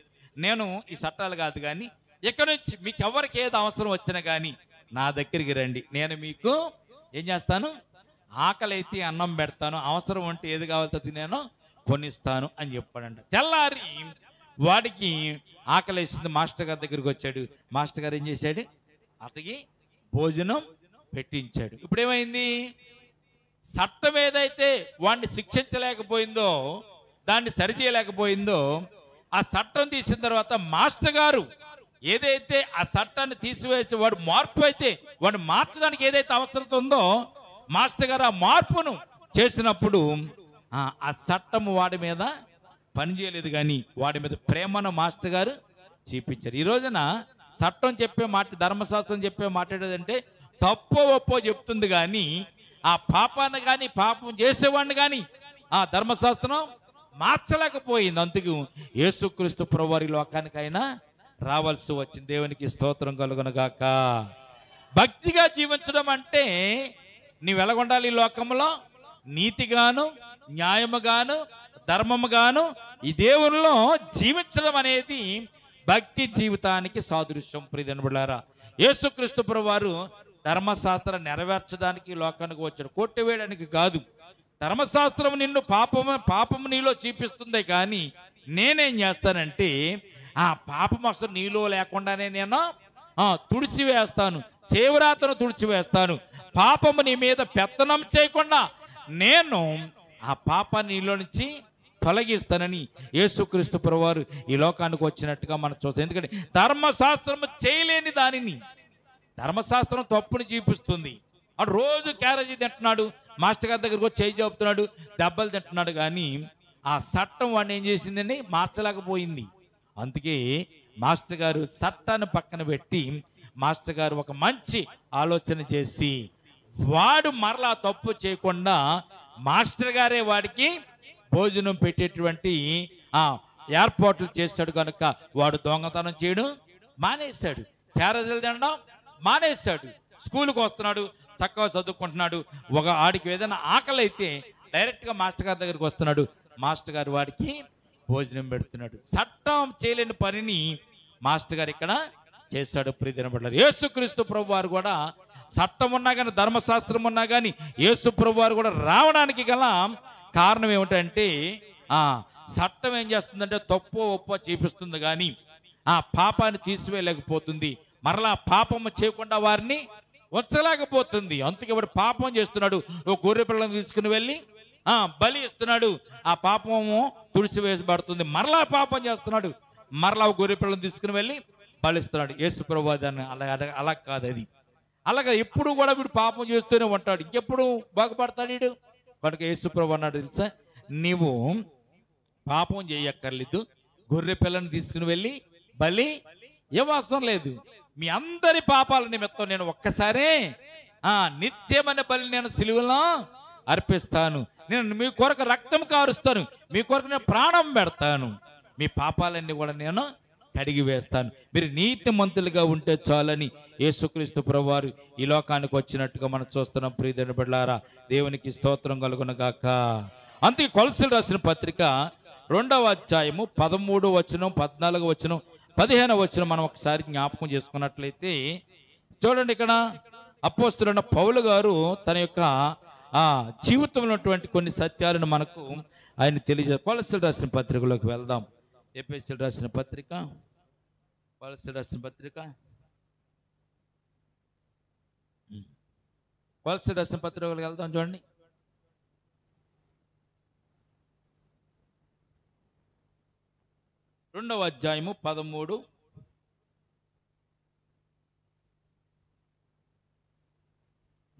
నేను ఈ చట్టాలు కాదు, కానీ ఇక్కడ నుంచి మీకు ఎవరికి ఏది అవసరం వచ్చినా కానీ నా దగ్గరికి రండి, నేను మీకు ఏం చేస్తాను, ఆకలి అయితే అన్నం పెడతాను, అవసరం ఉంటే ఏది కావాలో నేను కొనిస్తాను అని చెప్పాడంట. తెల్లారి వాడికి ఆకలి వేసింది, మాస్టర్ గారి దగ్గరికి వచ్చాడు. మాస్టర్ గారు ఏం చేశాడు, అతనికి భోజనం పెట్టించాడు. ఇప్పుడు ఏమైంది, చట్టం ఏదైతే వాడిని శిక్షించలేకపోయిందో, దాన్ని సరిచేయలేకపోయిందో, ఆ చట్టం తీసిన తర్వాత మాస్టర్ గారు ఏదైతే ఆ చట్టాన్ని తీసివేసి వాడు మార్పు అయితే వాడు మార్చడానికి ఏదైతే అవసరం ఉందో, మాస్టర్ గారు ఆ మార్పును చేసినప్పుడు ఆ చట్టము వాడి మీద పనిచేయలేదు, కానీ వాడి మీద ప్రేమను మాస్టర్ గారు చూపించారు. ఈ రోజున చట్టం చెప్పే మాట, ధర్మశాస్త్రం చెప్పే మాట్లాడేదంటే తప్పో ఒప్పో చెప్తుంది, కానీ ఆ పాపాన్ని కానీ పాపం చేసేవాడిని కానీ ఆ ధర్మశాస్త్రం మార్చలేకపోయింది. అందుకు యేసుక్రీస్తు ప్రభువారి లోకానికైనా రావాల్సి వచ్చింది. దేవునికి స్తోత్రం కలుగునుగాక. భక్తిగా జీవించడం అంటే నీవు ఎలాగుండాలి, ఈ లోకంలో నీతిగాను న్యాయముగాను ధర్మముగాను ఈ దేవునిలో జీవించడం అనేది భక్తి జీవితానికి సాదృశ్యం. ప్రియనులారా, యేసుక్రీస్తు ప్రభువారు ధర్మశాస్త్రం నెరవేర్చడానికి లోకానికి వచ్చాడు, కొట్టివేయడానికి కాదు. ధర్మశాస్త్రం నిన్ను పాపము నీలో చూపిస్తుంది, కానీ నేనేం చేస్తానంటే ఆ పాపం అసలు నీలో లేకుండానే నేను తుడిచివేస్తాను, చేవరాతను తుడిచివేస్తాను. పాపము నీ మీద పెత్తనం చేయకుండా నేను ఆ పాపాన్ని నీలో నుంచి తొలగిస్తానని యేసుక్రీస్తు ప్రభువారు ఈ లోకానికి వచ్చినట్టుగా మనం చూస్తాం. ఎందుకంటే ధర్మశాస్త్రము చేయలేని దానిని ధర్మశాస్త్రం తప్పుని చూపిస్తుంది. అటు రోజు క్యారేజీ తింటున్నాడు, మాస్టర్ గారి దగ్గరకు వచ్చి చేయి చెబుతున్నాడు, దెబ్బలు తింటున్నాడు, కానీ ఆ చట్టం వాడిని ఏం చేసిందని మార్చలేకపోయింది. అందుకే మాస్టర్ గారు చట్టాన్ని పక్కన పెట్టి మాస్టర్ గారు ఒక మంచి ఆలోచన చేసి వాడు మరలా తప్పు చేయకుండా మాస్టర్ గారే వాడికి భోజనం పెట్టేటువంటి ఏర్పాట్లు చేశాడు. కనుక వాడు దొంగతనం చేయడం మానేశాడు, క్యారేజీలు తినడం మానేశాడు, స్కూల్కి వస్తున్నాడు, చక్కగా చదువుకుంటున్నాడు. ఒక ఆడికి ఏదైనా ఆకలి అయితే డైరెక్ట్గా మాస్టర్ గారి దగ్గరికి వస్తున్నాడు, మాస్టర్ గారు వాడికి భోజనం పెడుతున్నాడు. చట్టం చేయలేని పనిని మాస్టర్ గారు ఇక్కడ చేశాడు. ప్రియదినబడ్డారు, యేసుక్రీస్తు ప్రభు వారు కూడా చట్టం ఉన్నా కానీ ధర్మశాస్త్రం ఉన్నా కానీ యేసు ప్రభు వారు కూడా రావడానికి గల కారణం ఏమిటంటే చట్టం ఏం చేస్తుందంటే తప్పో ఒప్పో చూపిస్తుంది, కానీ ఆ పాపాన్ని తీసివేయలేకపోతుంది, మరలా పాపము చేయకుండా వారిని వచ్చలేకపోతుంది. అందుకే వాడు పాపం చేస్తున్నాడు, ఓ గొర్రె పిల్లను తీసుకుని వెళ్ళి బలి ఇస్తున్నాడు, ఆ పాపము తుడిచివేయబడుతుంది. మరలా పాపం చేస్తున్నాడు, మరలా గొర్రె పిల్లను తీసుకుని వెళ్ళి బలిస్తున్నాడు. యేసు ప్రభువు దాన్ని అలా కాదు, అది అలాగా ఎప్పుడు కూడా వీడు పాపం చేస్తూనే ఉంటాడు, ఇంకెప్పుడు బాగుపడతాడు వీడు. కనుక యేసు ప్రభువు అన్నాడు, తెలుసా, నీవు పాపం చేయక్కర్లేదు, గొర్రె పిల్లను తీసుకుని వెళ్ళి బలి ఏం అవసరం లేదు, మీ అందరి పాపాల నిమిత్తం నేను ఒక్కసారే నిత్యమైన బలి నేను సిలువలో అర్పిస్తాను, నేను మీ కొరకు రక్తం కారుస్తాను, మీ కొరకు నేను ప్రాణం పెడతాను, మీ పాపాలన్నీ కూడా నేను కడిగి వేస్తాను, మీరు నీతిమంతులుగా ఉంటే చాలని యేసుక్రీస్తు ప్రభువారు ఈ లోకానికి వచ్చినట్టుగా మనం చూస్తున్నాం. ప్రియదేవుని బిడ్డలారా, దేవునికి స్తోత్రం కలుగును గాక. అందుకే కొలసీలు రాసిన పత్రిక 2వ అధ్యాయము 13 వచనం, 14 వచనం, 15 వచనం మనం ఒకసారి జ్ఞాపకం చేసుకున్నట్లయితే చూడండి, ఇక్కడ అపోస్తలుడైన పౌలు గారు తన యొక్క జీవితంలో ఉన్నటువంటి కొన్ని సత్యాలను మనకు ఆయన కొలస్సీలు రాసిన పత్రికలోకి వెళ్దాం. ఎఫెసీయులకు రాసిన పత్రిక, కొలస్సీయులకు రాసిన పత్రిక, కొలస్సీయులకు రాసిన పత్రికలోకి వెళ్దాం. చూడండి, రెండవ అధ్యాయము 13,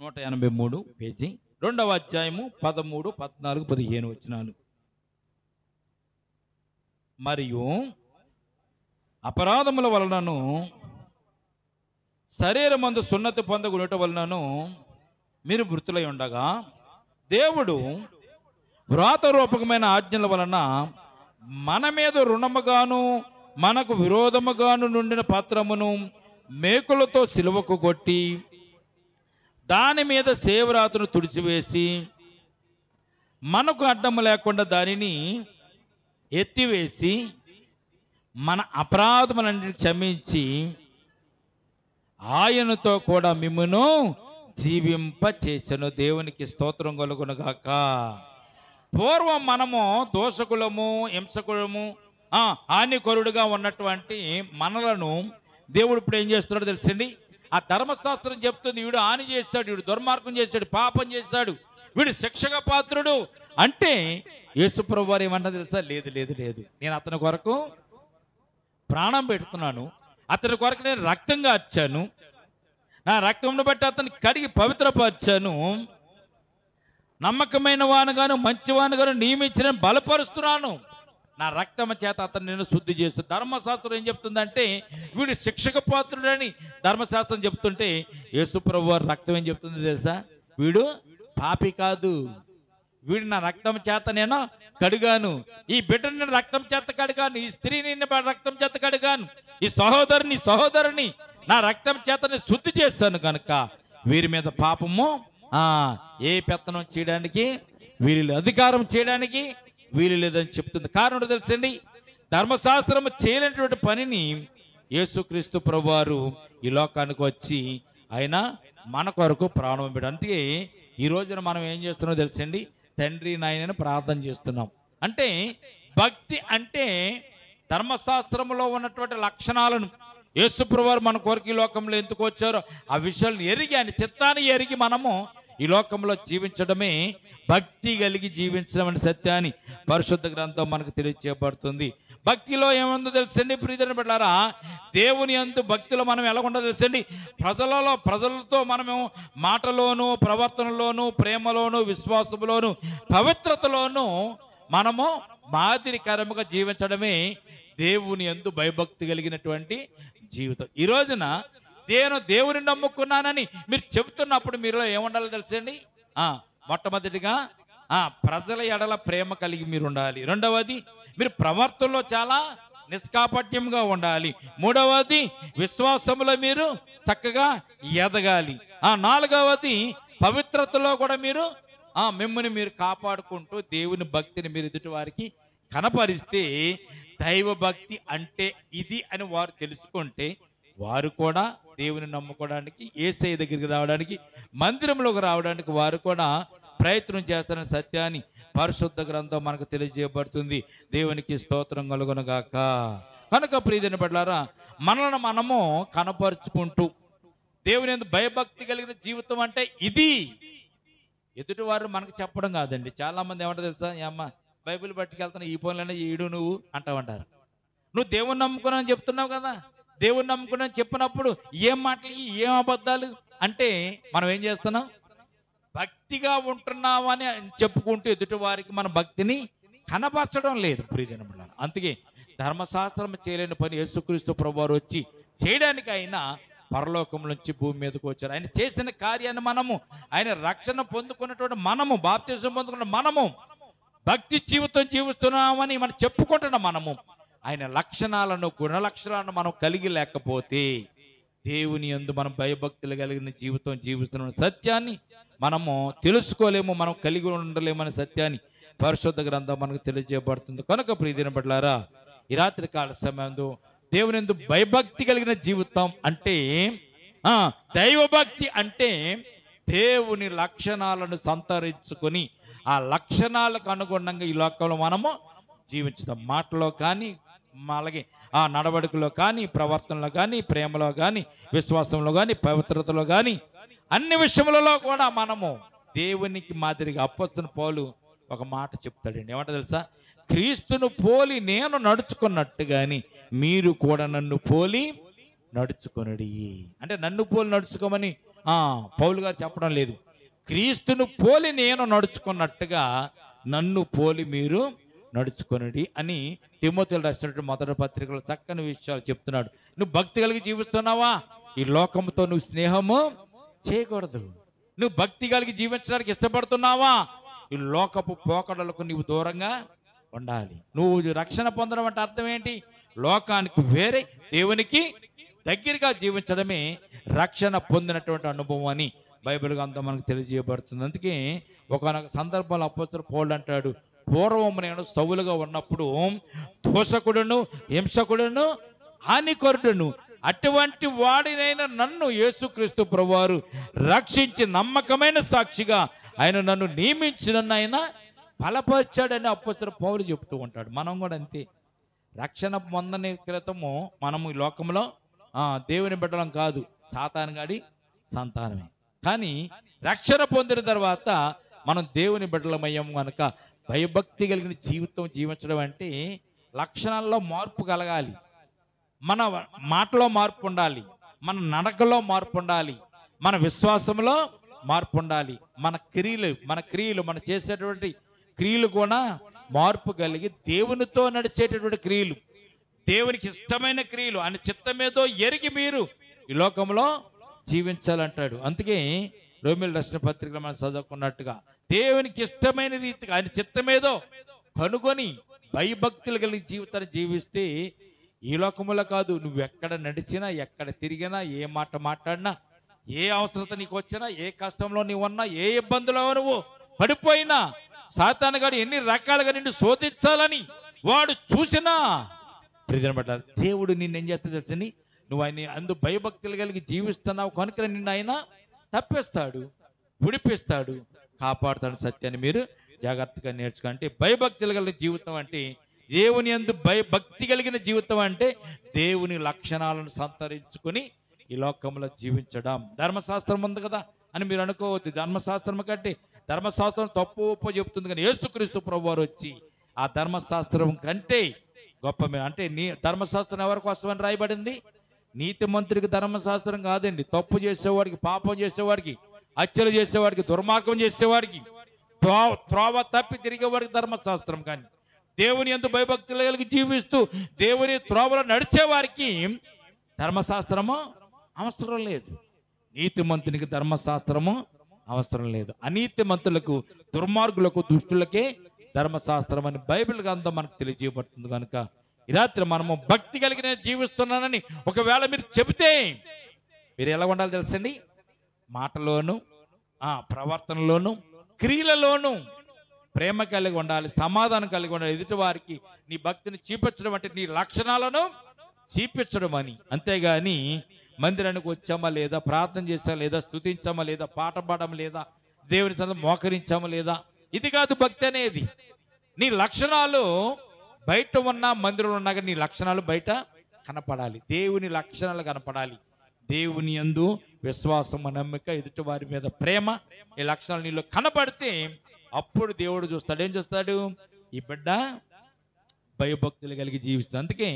183 పేజీ, 2వ అధ్యాయము 13, 14, 15 వచనాలు. మరియు అపరాధముల వలనను శరీరమందు సున్నతి పొందగుట వలనను మీరు మృతులై ఉండగా దేవుడు వ్రాతరూపకమైన ఆజ్ఞల వలన మన మీద రుణముగాను మనకు విరోధముగాను నుండిన పత్రమును మేకులతో సిలువకు కొట్టి దాని మీద సేవరాతను తుడిచివేసి మనకు అడ్డము లేకుండా దానిని ఎత్తివేసి మన అపరాధములన్నిటిని క్షమించి ఆయనతో కూడా మిమ్మును జీవింప చేసెను. దేవునికి స్తోత్రం కలుగునుగాక. పూర్వం మనము దోషకులము, హింసకులము, హానికరుడుగా ఉన్నటువంటి మనలను దేవుడు ఇప్పుడు ఏం చేస్తున్నాడో తెలుసండి. ఆ ధర్మశాస్త్రం చెప్తుంది, వీడు హాని చేశాడు, వీడు దుర్మార్గం చేశాడు, పాపం చేశాడు, వీడు శిక్షగా పాత్రుడు అంటే యేసుప్రభువు వారు ఏమన్నా తెలుసా? లేదు లేదు లేదు, నేను అతని కొరకు ప్రాణం పెడుతున్నాను, అతని కొరకు నేను రక్తం కార్చాను, నా రక్తంను బట్టి అతన్ని కడిగి పవిత్రపరిచాను, నమ్మకమైన వానుగాను మంచివానుగాను నియమించిన బలపరుస్తున్నాను, నా రక్తమ చేత అతను నేను శుద్ధి చేస్తాను. ధర్మశాస్త్రం ఏం చెప్తుందంటే వీడు శిక్షక పాత్రుడని ధర్మశాస్త్రం చెప్తుంటే యేసుప్రభువు వారి రక్తం ఏం చెప్తుంది తెలుసా? వీడు పాపి కాదు, వీడు నా రక్తం చేత నేను కడిగాను, ఈ బిడ్డని నేను రక్తం చేత కడిగాను, ఈ స్త్రీని రక్తం చేత కడిగాను, ఈ సహోదరుని నా రక్తం చేతని శుద్ధి చేస్తాను కనుక వీరి మీద పాపము ఏ పెత్తనం చేయడానికి వీరి అధికారం చేయడానికి వీలు లేదని చెప్తుంది. కారణం తెలుసండి, ధర్మశాస్త్రము చేయలేనటువంటి పనిని యేసుక్రీస్తు ప్రభువారు ఈ లోకానికి వచ్చి ఆయన మన కొరకు ప్రాణం పెట్టాడు. అందుకే ఈ రోజున మనం ఏం చేస్తున్నామో తెలుసండి, తండ్రి నాయనని ప్రార్థన చేస్తున్నాం. అంటే భక్తి అంటే ధర్మశాస్త్రంలో ఉన్నటువంటి లక్షణాలను యేసు ప్రభువారు మన కొరకు ఈ లోకంలో ఎందుకు వచ్చారో ఆ విషయాలను ఎరిగి, ఆయన చిత్తాన్ని ఎరిగి మనము ఈ లోకంలో జీవించడమే భక్తి కలిగి జీవించడం అనే సత్యాన్ని పరిశుద్ధ గ్రంథం మనకు తెలియజేయబడుతుంది. భక్తిలో ఏముందో తెలుసండి ప్రియమైన బిడ్డలారా, దేవుని యందు భక్తిలో మనం ఎలా ఉండదో తెలుసండి, ప్రజలతో మనము మాటలోను, ప్రవర్తనలోను, ప్రేమలోను, విశ్వాసంలోను, పవిత్రతలోను మనము మాదిరికరముగా జీవించడమే దేవుని యందు భయభక్తి కలిగినటువంటి జీవితం. ఈ రోజున దేవుని నమ్ముకున్నానని మీరు చెబుతున్నప్పుడు మీలో ఏముండాలో తెలుసండి, మొట్టమొదటిగా ప్రజల ఎడల ప్రేమ కలిగి మీరు ఉండాలి. రెండవది, మీరు ప్రవర్తనలో చాలా నిష్కాపట్యంగా ఉండాలి. మూడవది, విశ్వాసంలో మీరు చక్కగా ఎదగాలి. నాలుగవది, పవిత్రతలో కూడా మీరు మిమ్మల్ని మీరు కాపాడుకుంటూ దేవుని భక్తిని మీరు ఎదుటి వారికి కనపరిస్తే దైవ భక్తి అంటే ఇది అని వారు తెలుసుకుంటే వారు కూడా దేవుని నమ్ముకోవడానికి, యేసయ్య దగ్గరికి రావడానికి, మందిరంలోకి రావడానికి వారు కూడా ప్రయత్నం చేస్తారనే సత్యాన్ని పరిశుద్ధ గ్రంథం మనకు తెలియజేయబడుతుంది. దేవునికి స్తోత్రం కలుగునుగాక. కనుక ప్రియమైన బిడ్డలారా, మనల్ని మనము కనపరుచుకుంటూ దేవుని యందు భయభక్తి కలిగిన జీవితం అంటే ఇది. ఎదుటివారు మనకు చెప్పడం కాదండి. చాలా మంది ఏమంటారు తెలుసా, అమ్మ బైబిల్ పట్టుకెళ్తున్నా, ఈ పనులనే ఈడు నువ్వు అంటావంటారు. నువ్వు దేవుని నమ్ముకున్నావు చెప్తున్నావు కదా, దేవుని నమ్ముకున్నా చెప్పినప్పుడు ఏం మాటలు, ఏం అబద్ధాలు అంటే మనం ఏం చేస్తున్నాం, భక్తిగా ఉంటున్నామని చెప్పుకుంటూ ఎదుటి వారికి మన భక్తిని కనపరచడం లేదు ప్రియజనముల. అందుకే ధర్మశాస్త్రం చేయలేని పని యేసుక్రీస్తు ప్రభువారు వచ్చి చేయడానికి ఆయన పరలోకం నుంచి భూమి మీదకు వచ్చారు. ఆయన చేసిన కార్యాన్ని మనము, ఆయన రక్షణ పొందుకున్నటువంటి మనము, బాప్తిసం పొందుకున్న మనము భక్తి జీవితం జీవిస్తున్నామని మనం చెప్పుకుంటున్నాం. మనము ఆయన లక్షణాలను, గుణ లక్షణాలను మనం కలిగి లేకపోతే దేవుని యందు మనం భయభక్తులు కలిగిన జీవితం జీవిస్తున్న సత్యాన్ని మనము తెలుసుకోలేము, మనం కలిగి ఉండలేమనే సత్యాన్ని పరిశుద్ధ గ్రంథం మనకు తెలియజేయబడుతుంది. కనుక ప్రియమైన బిడ్డలారా, ఈ రాత్రి కాల సమయంలో దేవుని యందు భయభక్తి కలిగిన జీవితం అంటే దైవభక్తి అంటే దేవుని లక్షణాలను సంతరించుకొని ఆ లక్షణాలకు అనుగుణంగా ఈ లోకంలో మనము జీవించుతాం. మాటలో కానీ, అలాగే ఆ నడవడికలో కానీ, ప్రవర్తనలో కానీ, ప్రేమలో కానీ, విశ్వాసంలో కానీ, పవిత్రతలో కానీ, అన్ని విషయములలో కూడా మనము దేవునికి మాదిరిగా అపొస్తలుడైన పౌలు ఒక మాట చెప్తాడండి. ఏమంట తెలుసా? క్రీస్తును పోలి నేను నడుచుకున్నట్టుగాని మీరు కూడా నన్ను పోలి నడుచుకొనుడి. అంటే నన్ను పోలి నడుచుకోమని పౌలు గారు చెప్పడం లేదు. క్రీస్తును పోలి నేను నడుచుకున్నట్టుగా నన్ను పోలి మీరు నడుచుకొనుడి అని తిమోతిలో రాసినటువంటి మొదటి పత్రికలో చక్కని విషయాలు చెప్తున్నాడు. నువ్వు భక్తి కలిగి జీవిస్తున్నావా? ఈ లోకంతో నువ్వు స్నేహము చేయకూడదు. నువ్వు భక్తి కలిగి జీవించడానికి ఇష్టపడుతున్నావా? ఈ లోకపు పోకడలకు నువ్వు దూరంగా ఉండాలి. నువ్వు రక్షణ పొందడం అంటే అర్థం ఏంటి? లోకానికి వేరే, దేవునికి దగ్గరగా జీవించడమే రక్షణ పొందినటువంటి అనుభవం అని బైబిల్ గ్రంథం మనకు తెలియజేయబడుతుంది. అందుకే ఒకనొక సందర్భంలో అపొస్తలుడైన పౌలు అంటాడు, పూర్వం నేను సౌలుగా ఉన్నప్పుడు దోషకుడును, హింసకుడును, హానికరుడును, అటువంటి వాడినైనా నన్ను యేసుక్రీస్తు ప్రభువారు రక్షించి నమ్మకమైన సాక్షిగా ఆయన నన్ను నియమించిన ఆయన బలపరిచాడని అపొస్తలుడైన పౌలు చెప్తూ ఉంటాడు. మనం కూడా అంతే. రక్షణ పొందని క్రితము మనము ఈ లోకంలో దేవుని బిడ్డలం కాదు, సాతాను గాడి సంతానమే. కానీ రక్షణ పొందిన తర్వాత మనం దేవుని బిడ్డలమయ్యాము కనుక భయభక్తి కలిగిన జీవితం జీవించడం అంటే లక్షణాల్లో మార్పు కలగాలి, మన మాటలో మార్పు ఉండాలి, మన నడకలో మార్పు ఉండాలి, మన విశ్వాసంలో మార్పు ఉండాలి, మన క్రియలు మనం చేసేటువంటి క్రియలు కూడా మార్పు కలిగి దేవునితో నడిచేటటువంటి క్రియలు, దేవునికి ఇష్టమైన క్రియలు, ఆయన చిత్తమేదో ఎరిగి మీరు ఈ లోకంలో జీవించాలంటాడు. అందుకే రోమీయులకు రాసిన పత్రికలో మనం చదువుకున్నట్టుగా దేవునికి ఇష్టమైన రీతిగా ఆయన చిత్తమేదో కనుగొని భయభక్తులు కలిగి జీవితాన్ని జీవిస్తే ఈ లోకములో కాదు, నువ్వు ఎక్కడ నడిచినా, ఎక్కడ తిరిగినా, ఏ మాట మాట్లాడినా, ఏ అవసరత నీకు వచ్చినా, ఏ కష్టంలో నీవు ఉన్నా, ఏ ఇబ్బందులో నువ్వు పడిపోయినా, సాతాను గాడు ఎన్ని రకాలుగా నిన్ను శోధించాలని వాడు చూసినా దేవుడు నిన్ను ఏం చేస్తా తెలుసని, నువ్వు ఆయన అందు భయభక్తులు కలిగి జీవిస్తున్నావు కనుక నిన్ను ఆయన తప్పిస్తాడు, విడిపిస్తాడు, కాపాడుతాడు. సత్యాన్ని మీరు జాగ్రత్తగా నేర్చుకుంటే భయభక్తులు కలిగిన జీవితం అంటే దేవుని యందు భయభక్తి కలిగిన జీవితం అంటే దేవుని లక్షణాలను సంతరించుకొని ఈ లోకంలో జీవించడం. ధర్మశాస్త్రం ఉంది కదా అని మీరు అనుకోవద్దు. ధర్మశాస్త్రం కంటే ధర్మశాస్త్రం తప్పు ఒప్పో చెప్తుంది, కానీ యేసుక్రీస్తు ప్రభువారు వచ్చి ఆ ధర్మశాస్త్రం కంటే గొప్ప అంటే ధర్మశాస్త్రం ఎవరి కోసమని రాయబడింది? నీతిమంతుడికి ధర్మశాస్త్రం కాదండి, తప్పు చేసేవాడికి, పాపం చేసేవాడికి, హత్యలు చేసేవాడికి, దుర్మార్గం చేసేవాడికి, త్రోవ తప్పి తిరిగేవాడికి ధర్మశాస్త్రం. కానీ దేవుని యందు భయభక్తులు కలిగి జీవిస్తూ దేవుని త్రోవలో నడిచేవారికి ధర్మశాస్త్రము అవసరం లేదు. నీతిమంతునికి ధర్మశాస్త్రము అవసరం లేదు. అనీతిమంతులకు, దుర్మార్గులకు, దుష్టులకే ధర్మశాస్త్రం అని బైబిల్ గ్రంథం మనకు తెలియజేయబడుతుంది. కనుక ఈ రాత్రి మనము భక్తి కలిగిన జీవిస్తున్నానని ఒకవేళ మీరు చెబితే మీరు ఎలా ఉండాలి తెలుసండి? మాటలోను, ప్రవర్తనలోను, క్రియలలోను ప్రేమ కలిగి ఉండాలి, సమాధానం కలిగి ఉండాలి. ఎదుటి వారికి నీ భక్తిని చూపించడం అంటే నీ లక్షణాలను చూపించడం అని. అంతేగాని మందిరానికి వచ్చామా లేదా, ప్రార్థన చేసామా లేదా, స్తుతించామా లేదా, పాట పాడమా లేదా, దేవుని సన్నిధిలో మోకరించామా లేదా, ఇది కాదు భక్తి అనేది. నీ లక్షణాలు బయట ఉన్నా, మందిరంలో ఉన్నా కానీ నీ లక్షణాలు బయట కనపడాలి, దేవుని లక్షణాలు కనపడాలి. దేవుని యందు విశ్వాసము, నమ్మిక, ఎదుటి వారి మీద ప్రేమ, ఈ లక్షణాలు నీలో కనపడితే అప్పుడు దేవుడు చూస్తాడు. ఏం చూస్తాడు? ఈ బిడ్డ భయభక్తులు కలిగి జీవిస్తుంది. అందుకే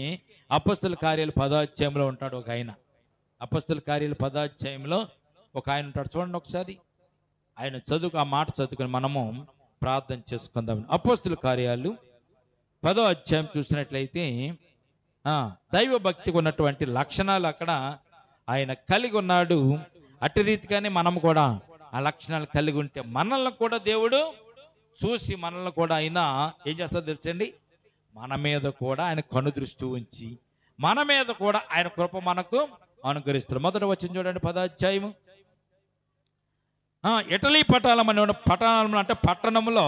అపొస్తలుల కార్యాలు 10వ అధ్యాయంలో ఉంటాడు ఒక ఆయన. అపొస్తలుల కార్యాలు 10వ అధ్యాయంలో ఒక ఆయన ఉంటాడు. చూడండి ఒకసారి, ఆయన ఆ మాట చదువుకొని మనము ప్రార్థన చేసుకుందాం. అపొస్తలుల కార్యాలు 10వ అధ్యాయం చూసినట్లయితే దైవ భక్తికి ఉన్నటువంటి లక్షణాలు అక్కడ ఆయన కలిగి ఉన్నాడు. అట్టి రీతిగానే మనం కూడా ఆ లక్షణాలు కలిగి ఉంటే మనల్ని కూడా దేవుడు చూసి మనల్ని కూడా ఆయన ఏం చేస్తారో తెలుసండి, మన మీద కూడా ఆయన కనుదృష్టి ఉంచి మన మీద కూడా ఆయన కృప మనకు అనుగ్రహిస్తారు. మొదట వచ్చింది చూడండి 10వ అధ్యాయము. ఇటలీ పట్టణం అనే పట్టణంలో అంటే పట్టణంలో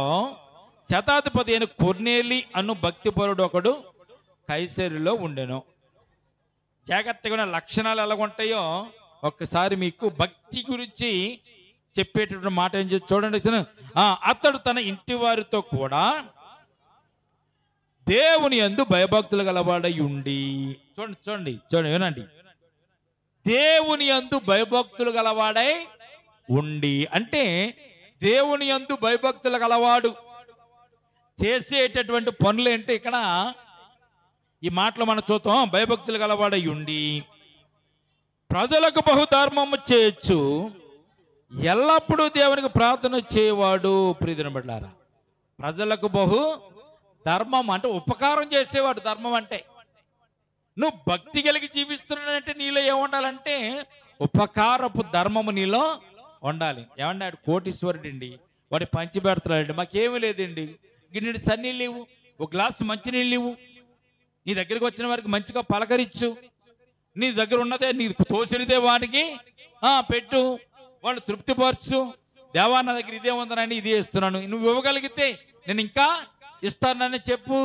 శతాధిపతి అయిన కొర్నేలి అను భక్తిపరుడు ఒకడు కైసరులో ఉండెను. జాగ్రత్తగా ఉన్న లక్షణాలు ఎలాగుంటాయో ఒక్కసారి మీకు భక్తి గురించి చెప్పేటటువంటి మాట ఏం చేసి చూడండి. అతడు తన ఇంటి వారితో కూడా దేవుని యందు భయభక్తులు గలవాడై ఉండి, చూడండి చూడండి చూడండి వినండి, దేవుని యందు భయభక్తులు గలవాడై ఉండి అంటే దేవుని యందు భయభక్తులు గలవాడు చేసేటటువంటి పనులు అంటే ఇక్కడ ఈ మాటలు మనం చూద్దాం. భయభక్తులు గలవాడై ఉండి ప్రజలకు బహుధర్మము చేయొచ్చు, ఎల్లప్పుడూ దేవునికి ప్రార్థన చేయవాడు. ప్రియమైన బిడ్డలారా, ప్రజలకు బహు ధర్మం అంటే ఉపకారం చేసేవాడు. ధర్మం అంటే నువ్వు భక్తి కలిగి జీవిస్తున్నానంటే నీలో ఏముండాలంటే ఉపకారపు ధర్మము నీలో ఉండాలి. ఏమన్నాడు? కోటీశ్వరుడు అండి, వాడి పంచి పెడతాడండి, మాకేమీ లేదండి, గిన్నెడు సన్నీళ్ళు ఇవ్వు, ఒక గ్లాసు మంచినీళ్ళు ఇవ్వు, నీ దగ్గరికి వచ్చిన వారికి మంచిగా పలకరించు, నీ దగ్గర ఉన్నదే నీకు తోసినదే వాడికి పెట్టు, వాళ్ళు తృప్తిపరచు. దేవా నా దగ్గర ఇదే ఉందనని ఇదే ఇస్తున్నాను, నువ్వు ఇవ్వగలిగితే నేను ఇంకా ఇస్తానని చెప్పు.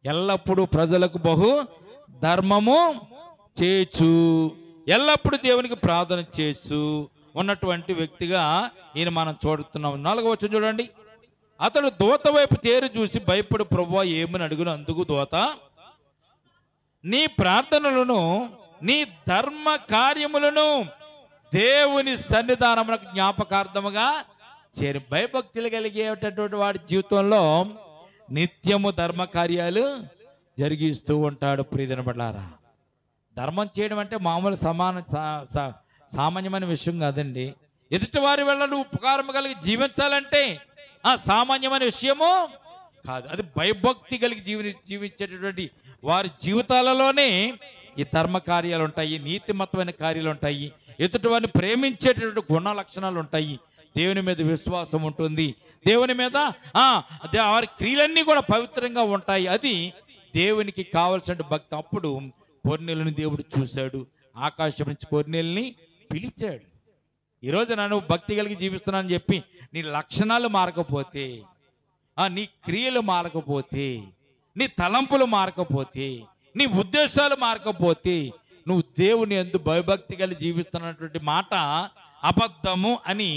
ఎల్లప్పుడూ ప్రజలకు బహు ధర్మము చేయొచ్చు, ఎల్లప్పుడూ దేవునికి ప్రార్థన చేయొచ్చు ఉన్నటువంటి వ్యక్తిగా ఈయన మనం చూడుతున్నాం. 4వ వచనం చూడండి. అతడు దూత వైపు తేరు చూసి భయపడు, ప్రభువా ఏమని అడుగును. అందుకు దూత, నీ ప్రార్థనలను నీ ధర్మ కార్యములను దేవుని సన్నిధానమునకు జ్ఞాపకార్థముగా చేరి. భయభక్తులు కలిగేటటువంటి వాడి జీవితంలో నిత్యము ధర్మ కార్యాలు జరిగిస్తూ ఉంటాడు. ప్రియమైన బిడ్డలారా, ధర్మం చేయడం అంటే మామూలు సామాన్యమైన విషయం కాదండి. ఎదుటి వారి వల్ల నువ్వు ఉపకారం కలిగి జీవించాలంటే సామాన్యమైన విషయము కాదు. అది భయభక్తి కలిగి జీవించేటటువంటి వారి జీవితాలలోనే ఈ ధర్మ కార్యాలు ఉంటాయి, నీతిమత్తమైన కార్యాలు ఉంటాయి, ఎదుటి వారిని ప్రేమించేటటువంటి గుణ లక్షణాలు ఉంటాయి, దేవుని మీద విశ్వాసం ఉంటుంది, దేవుని మీద వారి క్రియలన్నీ కూడా పవిత్రంగా ఉంటాయి. అది దేవునికి కావలసిన భక్తి. అప్పుడు కొర్నేలుని దేవుడు చూశాడు, ఆకాశం నుంచి కొర్నేలుని పిలిచాడు. ఈరోజు నన్ను భక్తి కలిగి జీవిస్తున్నానని చెప్పి నీ లక్షణాలు మారకపోతే, నీ క్రియలు మారకపోతే, నీ తలంపులు మారకపోతే, నీ ఉద్దేశాలు మారకపోతే నువ్వు దేవుని యందు భయభక్తి కలిగి జీవిస్తున్నటువంటి మాట అబద్ధము అని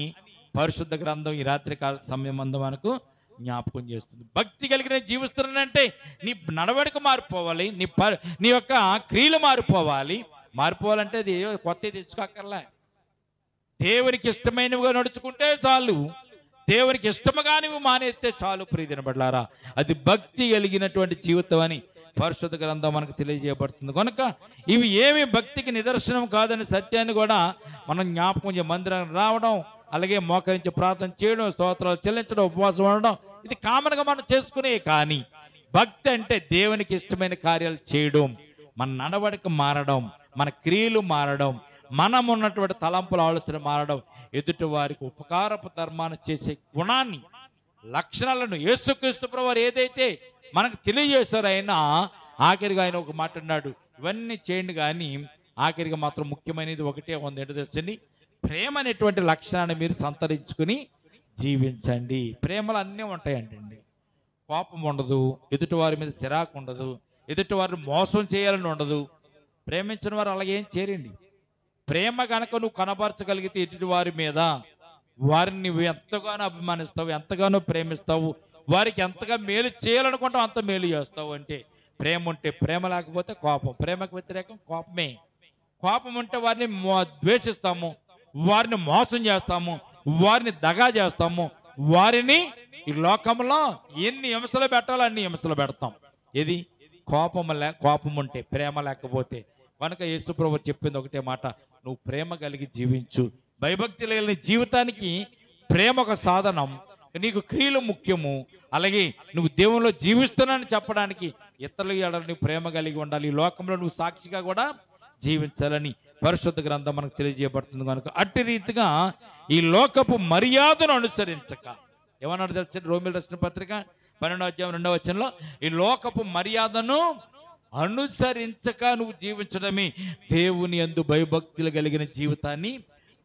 పరిశుద్ధ గ్రంథం ఈ రాత్రికాల సమయం అందు మనకు జ్ఞాపకం చేస్తుంది. భక్తి కలిగిన జీవిస్తున్నానంటే నీ నడవడిక మారిపోవాలి, నీ యొక్క క్రియలు మారిపోవాలి. మారిపోవాలంటే అది కొత్త తెచ్చుకోకర్లే, దేవునికి ఇష్టమైనవిగా నడుచుకుంటే చాలు, దేవునికి ఇష్టముగా నువ్వు మానేస్తే చాలు. ప్రియమైన బిడ్డలారా, అది భక్తి కలిగినటువంటి జీవితం అని పరిశుద్ధ గ్రంథం మనకు తెలియజేయబడుతుంది. కనుక ఇవి ఏమి భక్తికి నిదర్శనం కాదని సత్యాన్ని కూడా మనం జ్ఞాపకం మందిరానికి రావడం, అలాగే మోకరించి ప్రార్థన చేయడం, స్తోత్రాలు చెల్లించడం, ఉపవాసం ఉండడం, ఇది కామన్గా మనం చేసుకునే. కానీ భక్తి అంటే దేవునికి ఇష్టమైన కార్యాలు చేయడం, మన నడవడిక మారడం, మన క్రియలు మారడం, మనం ఉన్నటువంటి తలంపుల ఆలోచన మారడం, ఎదుటి వారికి ఉపకారపు ధర్మాన్ని చేసే గుణాన్ని, లక్షణాలను యేసుక్రీస్తు ప్రభువారు ఏదైతే మనకు తెలియజేశారు, అయినా ఆఖరిగా ఆయన ఒక మాట అన్నాడు, ఇవన్నీ చేయండి కానీ ఆఖరిగా మాత్రం ముఖ్యమైనది ఒకటే ఉంది. ఏంటో తెలుసండి? ప్రేమ అనేటువంటి లక్షణాన్ని మీరు సంతరించుకుని జీవించండి. ప్రేమలు అన్నీ ఉంటాయంటండి. కోపం ఉండదు, ఎదుటి వారి మీద చిరాకు ఉండదు, ఎదుటి వారిని మోసం చేయాలని ఉండదు. ప్రేమించిన వారు అలాగేం చేయరండి. ప్రేమ కనుక నువ్వు కనబరచగలిగితే ఎదుటి వారి మీద, వారిని నువ్వు ఎంతగానో అభిమానిస్తావు, ఎంతగానో ప్రేమిస్తావు, వారికి ఎంతగా మేలు చేయాలనుకుంటావు అంత మేలు చేస్తావు. అంటే ప్రేమ ఉంటే ప్రేమ, లేకపోతే కోపం. ప్రేమకు వ్యతిరేకం కోపమే. కోపం ఉంటే వారిని ద్వేషిస్తాము, వారిని మోసం చేస్తాము, వారిని దగా చేస్తాము, వారిని ఈ లోకంలో ఎన్ని హింసలు పెట్టాలో అన్ని హింసలు పెడతాం. ఏది? కోపం ఉంటే, ప్రేమ లేకపోతే. కనుక యేసు ప్రభువు చెప్పింది ఒకటే మాట, నువ్వు ప్రేమ కలిగి జీవించు. భయభక్తి లేని జీవితానికి ప్రేమ ఒక సాధనం, నీకు క్రియలు ముఖ్యము. అలాగే నువ్వు దేవునిలో జీవిస్తున్నానని చెప్పడానికి ఇతరుల ఎడల నువ్వు ప్రేమ కలిగి ఉండాలి. ఈ లోకంలో నువ్వు సాక్షిగా కూడా జీవించాలని పరిశుద్ధ గ్రంథం మనకు తెలియజేయబడుతుంది. కనుక అట్టి రీతిగా ఈ లోకపు మర్యాదను అనుసరించక, ఏమన్నాడు తెలుసు? రోమిల రాసిన పత్రిక 12వ అధ్యాయం 2వ వచనంలో, ఈ లోకపు మర్యాదను అనుసరించక నువ్వు జీవించడమే దేవుని యందు భయభక్తులు కలిగిన జీవితాన్ని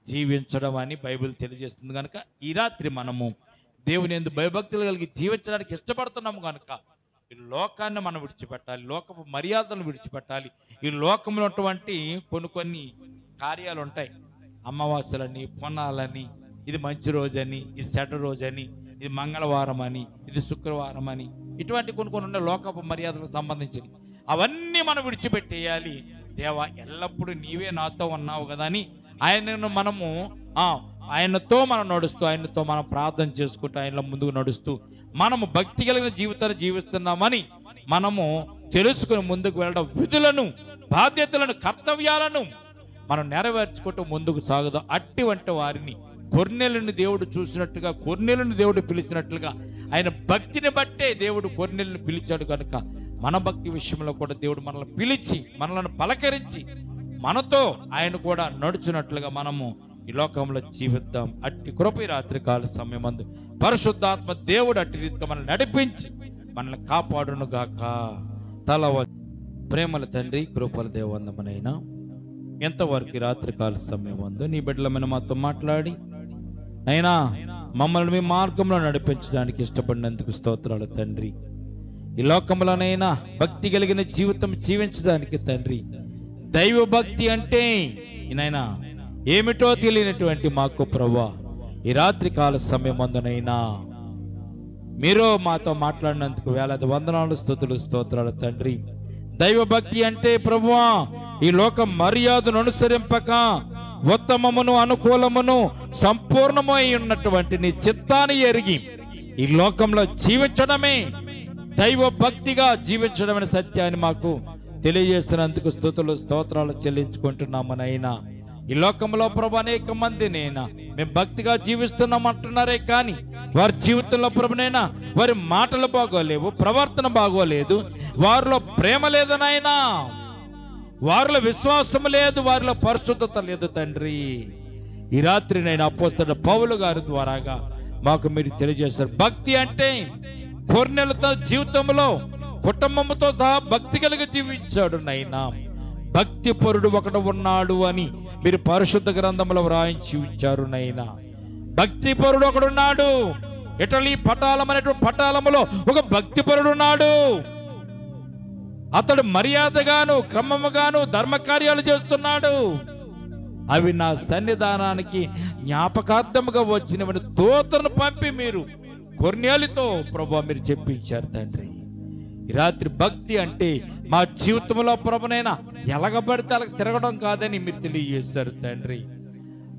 జీవించడం అని బైబిల్ తెలియజేస్తుంది. కనుక ఈ రాత్రి మనము దేవుని యందు భయభక్తులు కలిగి జీవించడానికి ఇష్టపడుతున్నాము కనుక ఈ లోకాన్ని మనం విడిచిపెట్టాలి, లోకపు మర్యాదలను విడిచిపెట్టాలి. ఈ లోకంలో ఉన్నటువంటి కొన్ని కార్యాలు ఉంటాయి, అమావాస్యలని, పొన్నాలని, ఇది మంచి రోజని, ఇది చెడ్డ రోజని, ఇది మంగళవారం అని, ఇది శుక్రవారం అని, ఇటువంటి కొన్ని ఉండే లోకపు మర్యాదలకు సంబంధించి అవన్నీ మనం విడిచిపెట్టేయాలి. దేవా, ఎల్లప్పుడూ నీవే నాతో ఉన్నావు కదా అని ఆయనను మనము ఆయనతో మనం నడుస్తూ, ఆయనతో మనం ప్రార్థన చేసుకుంటూ, ఆయనలో ముందుకు నడుస్తూ మనము భక్తి కలిగిన జీవితాన్ని జీవిస్తున్నామని మనము తెలుసుకుని ముందుకు వెళ్ళడం, విధులను, బాధ్యతలను, కర్తవ్యాలను మనం నెరవేర్చుకుంటూ ముందుకు సాగుదాం. అటువంటి వారిని కొర్నేలుని దేవుడు చూసినట్టుగా, కొర్నేలుని దేవుడు పిలిచినట్లుగా ఆయన భక్తిని బట్టే దేవుడు కొర్నేలుని పిలిచాడు కనుక మన భక్తి విషయంలో కూడా దేవుడు మనల్ని పిలిచి, మనలను పలకరించి, మనతో ఆయన కూడా నడుచున్నట్లుగా మనము ఈ లోకంలో జీవిద్దాం. అట్టి కృప ఈ రాత్రికాల సమయమందు పరిశుద్ధాత్మ దేవుడు అట్టి రీతిగా మనల్ని నడిపించి మనల్ని కాపాడును గాక. ప్రేమల తండ్రి, కృపల దేవందమనైనా ఎంతవరకు రాత్రికాల సమయమందు నీ బిడ్డలమైన మాతో మాట్లాడి అయినా మమ్మల్ని మీ మార్గంలో నడిపించడానికి ఇష్టపడినందుకు స్తోత్రాలు తండ్రి. ఈ లోకంలోనైనా భక్తి కలిగిన జీవితం జీవించడానికి తండ్రి, దైవ భక్తి అంటే ఈయనైనా ఏమిటో తెలియనటువంటి మాకు ప్రభువా ఈ రాత్రి కాల సమయమందునైనా మీరు మాతో మాట్లాడినందుకు వేలాది వందనాలు, స్తుతులు, స్తోత్రాలు తండ్రి. దైవ భక్తి అంటే ప్రభువా ఈ లోక మర్యాదను అనుసరింపక ఉత్తమమును, అనుకూలమును, సంపూర్ణమై ఉన్నటువంటి నీ చిత్తాన్ని ఎరిగి ఈ లోకంలో జీవించడమే దైవ భక్తిగా జీవించడమనే సత్యాన్ని మాకు తెలియజేస్తున్నందుకు స్తుతులు, స్తోత్రాలు చెల్లించుకుంటున్నామనైనా. ఈ లోకంలో ప్రభు అనేక మంది మేము భక్తిగా జీవిస్తున్నాం అంటున్నారే కానీ వారి జీవితంలో ప్రభునైనా వారి మాటలు బాగోలేవు, ప్రవర్తన బాగోలేదు, వారిలో ప్రేమ లేదనైనా, వారిలో విశ్వాసం లేదు, వారిలో పరిశుద్ధత లేదు తండ్రి. ఈ రాత్రి నేను అపోస్తలుడైన పౌలు గారి ద్వారాగా మాకు మీరు తెలియజేశారు. భక్తి అంటే కొర్నేలుతో జీవితంలో కుటుంబంతో సహా భక్తి కలిగి జీవించాడు నైనా. భక్తి పరుడు ఒకడు ఉన్నాడు అని మీరు పరిశుద్ధ గ్రంథంలో వ్రాయించి ఉంచారు నైనా. భక్తి పరుడు ఒకడున్నాడు. ఇటలీ పటాలం అనేటువంటి పటాలములో ఒక భక్తి పరుడు ఉన్నాడు. అతడు మర్యాదగాను, క్రమముగాను ధర్మ కార్యాలు చేస్తున్నాడు. అవి నా సన్నిధానానికి జ్ఞాపకార్థముగా వచ్చినవని దూతను పంపి మీరు కొర్నేలుతో ప్రభువా మీరు చెప్పించారు తండ్రి. ఈ రాత్రి భక్తి అంటే మా జీవితంలో ప్రభునైనా ఎలగబడితే అలా తిరగడం కాదని మీరు తెలియజేశారు తండ్రి.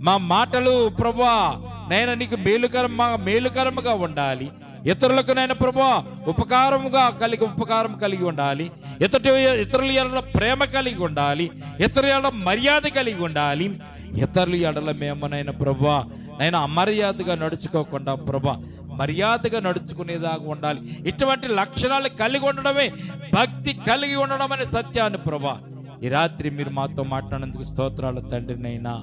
మా మాటలు ప్రభువా నైనా నీకు మేలుకరముగా ఉండాలి, ఇతరులకు నైనా ప్రభువా ఉపకారం కలిగి ఉండాలి, ఇతరుల ఎడల ప్రేమ కలిగి ఉండాలి, ఇతరుల ఎడల మర్యాద కలిగి ఉండాలి. ఇతరుల ఎడల మేమనైనా ప్రభువా నైనా అమర్యాదగా నడుచుకోకుండా ప్రభువా మర్యాదగా నడుచుకునేదాకా ఉండాలి. ఇటువంటి లక్షణాలు కలిగి ఉండడమే భక్తి కలిగి ఉండడం అనే సత్యాన్ని ప్రభా ఈ రాత్రి మీరు మాతో మాట్లాడినందుకు స్తోత్రాలు తండ్రి. నైనా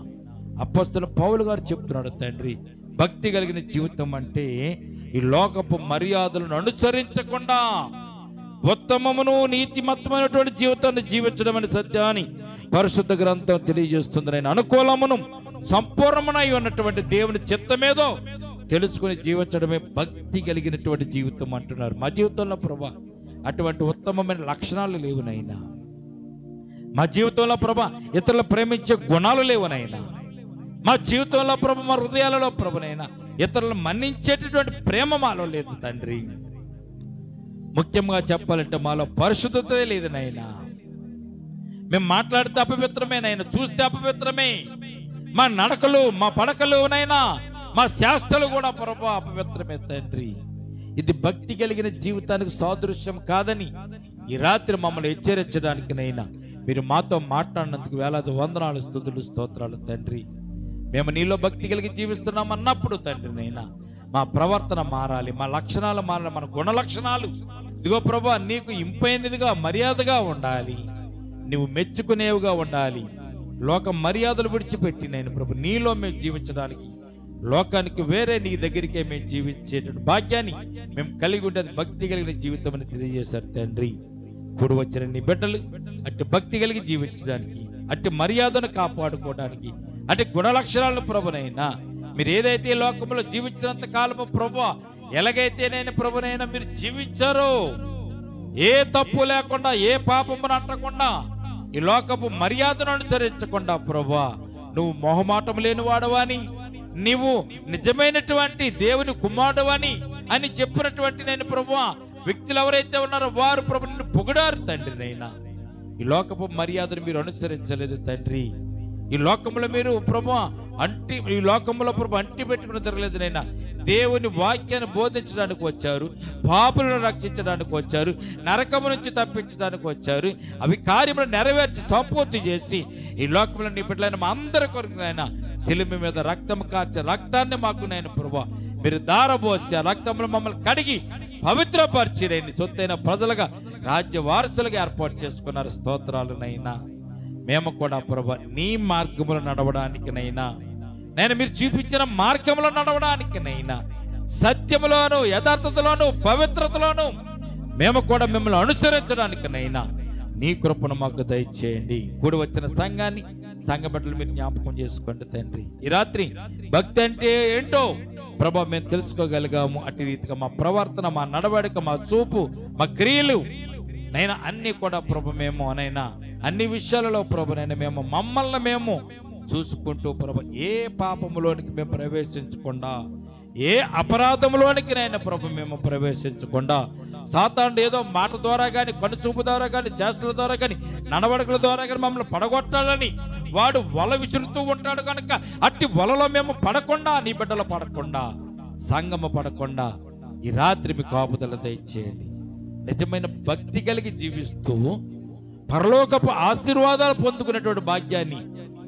అపోస్తలుడైన పౌలు గారు చెప్తున్నాడు తండ్రి, భక్తి కలిగిన జీవితం అంటే ఈ లోకపు మర్యాదలను అనుసరించకుండా ఉత్తమమును నీతిమత్తమైనటువంటి జీవితాన్ని జీవించడం అనే సత్యాన్ని పరిశుద్ధ గ్రంథం తెలియజేస్తుంది. నేను అనుకూలమును సంపూర్ణమై ఉన్నటువంటి దేవుని చిత్తమేదో తెలుసుకుని జీవించడమే భక్తి కలిగినటువంటి జీవితం అంటున్నారు. మా జీవితంలో ప్రభా అటువంటి ఉత్తమమైన లక్షణాలు లేవునైనా, మా జీవితంలో ప్రభా ఇతరులు ప్రేమించే గుణాలు లేవునైనా, మా జీవితంలో ప్రభు మా హృదయాలలో ప్రభునైనా ఇతరులను మన్నించేటటువంటి ప్రేమ మాలో లేదు తండ్రి. ముఖ్యంగా చెప్పాలంటే మాలో పరిశుద్ధతే లేదు నైనా. మేము మాట్లాడితే అపవిత్రమే నైనా, చూస్తే అపవిత్రమే, మా నడకలు మా పడకలు నైనా, మా శాస్త్రాలు కూడా ప్రభు అపవిత్రమే తండ్రి. ఇది భక్తి కలిగిన జీవితానికి సాదృశ్యం కాదని ఈ రాత్రి మమ్మల్ని హెచ్చరించడానికి నైనా మీరు మాతో మాట్లాడినందుకు వేలాది వందనాలు, స్తుతులు, స్తోత్రాలు తండ్రి. మేము నీలో భక్తి కలిగి జీవిస్తున్నాం అన్నప్పుడు తండ్రి నైనా మా ప్రవర్తన మారాలి, మా లక్షణాలు మారాలి, మన గుణ లక్షణాలు ఇదిగో ప్రభు నీకు ఇంపైనదిగా మర్యాదగా ఉండాలి, నువ్వు మెచ్చుకునేవిగా ఉండాలి. లోక మర్యాదలు విడిచిపెట్టి నేను ప్రభు నీలో మేము జీవించడానికి, లోకానికి వేరే నీ దగ్గరికే మేము జీవించేటువంటి భాగ్యాన్ని మేము కలిగి ఉండేది భక్తి కలిగిన జీవితం అని తెలియజేశారు తండ్రి. కూడి వచ్చిన నీ బిడ్డలు అట్టి భక్తి కలిగి జీవించడానికి, అట్టి మర్యాదను కాపాడుకోవడానికి, అట్టి గుణ లక్షణాలను ప్రభునైనా మీరు ఏదైతే ఈ లోకంలో జీవించినంత కాలము ప్రభు ఎలాగైతే నేను ప్రభునైనా మీరు జీవించారో, ఏ తప్పు లేకుండా ఏ పాపమును అంటకుండా ఈ లోకపు మర్యాదను అనుసరించకుండా ప్రభు నువ్వు మొహమాటం లేని వాడవని, నీవు నిజమైనటువంటి దేవుని కుమారుడవని అని చెప్పినటువంటి నేను ప్రభు వ్యక్తులు ఎవరైతే ఉన్నారో వారు ప్రభు నిన్ను పొగిడారు తండ్రి. నైనా ఈ లోకపు మర్యాదను మీరు అనుసరించలేదు తండ్రి. ఈ లోకంలో మీరు ప్రభు ఈ లోకంలో ప్రభు అంటి పెట్టుకుని తిరగలేదు నైనా. దేవుని వాక్యాన్ని బోధించడానికి వచ్చారు, పాపులను రక్షించడానికి వచ్చారు, నరకము నుంచి తప్పించడానికి వచ్చారు. అవి కార్యములు నెరవేర్చి సంపూర్తి చేసి ఈ లోకంలో నీ బిడ్డలైన మా అందరి కొరకు నాయన శిలువ మీద రక్తం కార్చే రక్తాన్ని మాకు నేను ప్రభు మీరు దారబోసి ఆ రక్తంలో మమ్మల్ని కడిగి పవిత్రపరిచి రైని సొత్తైన ప్రజలుగా రాజ్య వారసులుగా ఏర్పాటు చేసుకున్నారు. స్తోత్రాలునైనా మేము కూడా ప్రభు నీ మార్గములు నడవడానికినైనా నేను మీరు చూపించిన మార్గంలో నడవడానికినైనా సత్యములోను యథార్థతలోను పవిత్రతలోను మేము కూడా మిమ్మల్ని అనుసరించడానికినైనా నీ కృపను మాకు దయచేయండి. కూడి వచ్చిన సంఘాన్ని సంఘ బిడ్డలు మీరు జ్ఞాపకం చేసుకోండి తండ్రి. ఈ రాత్రి భక్తి అంటే ఏంటో ప్రభు మేము తెలుసుకోగలిగాము. అటు రీతిగా మా ప్రవర్తన, మా నడవడిక, మా చూపు, మా క్రియలు నైనా అన్ని కూడా ప్రభు మేము అనైనా అన్ని విషయాలలో ప్రభునైనా మేము మమ్మల్ని మేము చూసుకుంటూ ప్రభు ఏ పాపములోనికి మేము ప్రవేశించకుండా, ఏ అపరాధంలోనికి నైనా ప్రభు మేము ప్రవేశించకుండా, సాతానుడు ఏదో మాట ద్వారా కానీ, కనుచూపు ద్వారా కానీ, చేష్టల ద్వారా కానీ, నడవడికల ద్వారా కానీ మమ్మల్ని పడగొట్టాలని వాడు వల విసురుతూ ఉంటాడు కనుక అట్టి వలలో మేము పడకుండా, నీ బిడ్డలు పడకుండా, సంగము పడకుండా ఈ రాత్రి మీ కాపుదల దయచేయండి. నిజమైన భక్తి కలిగి జీవిస్తూ పరలోకపు ఆశీర్వాదాలు పొందుకునేటువంటి భాగ్యాన్ని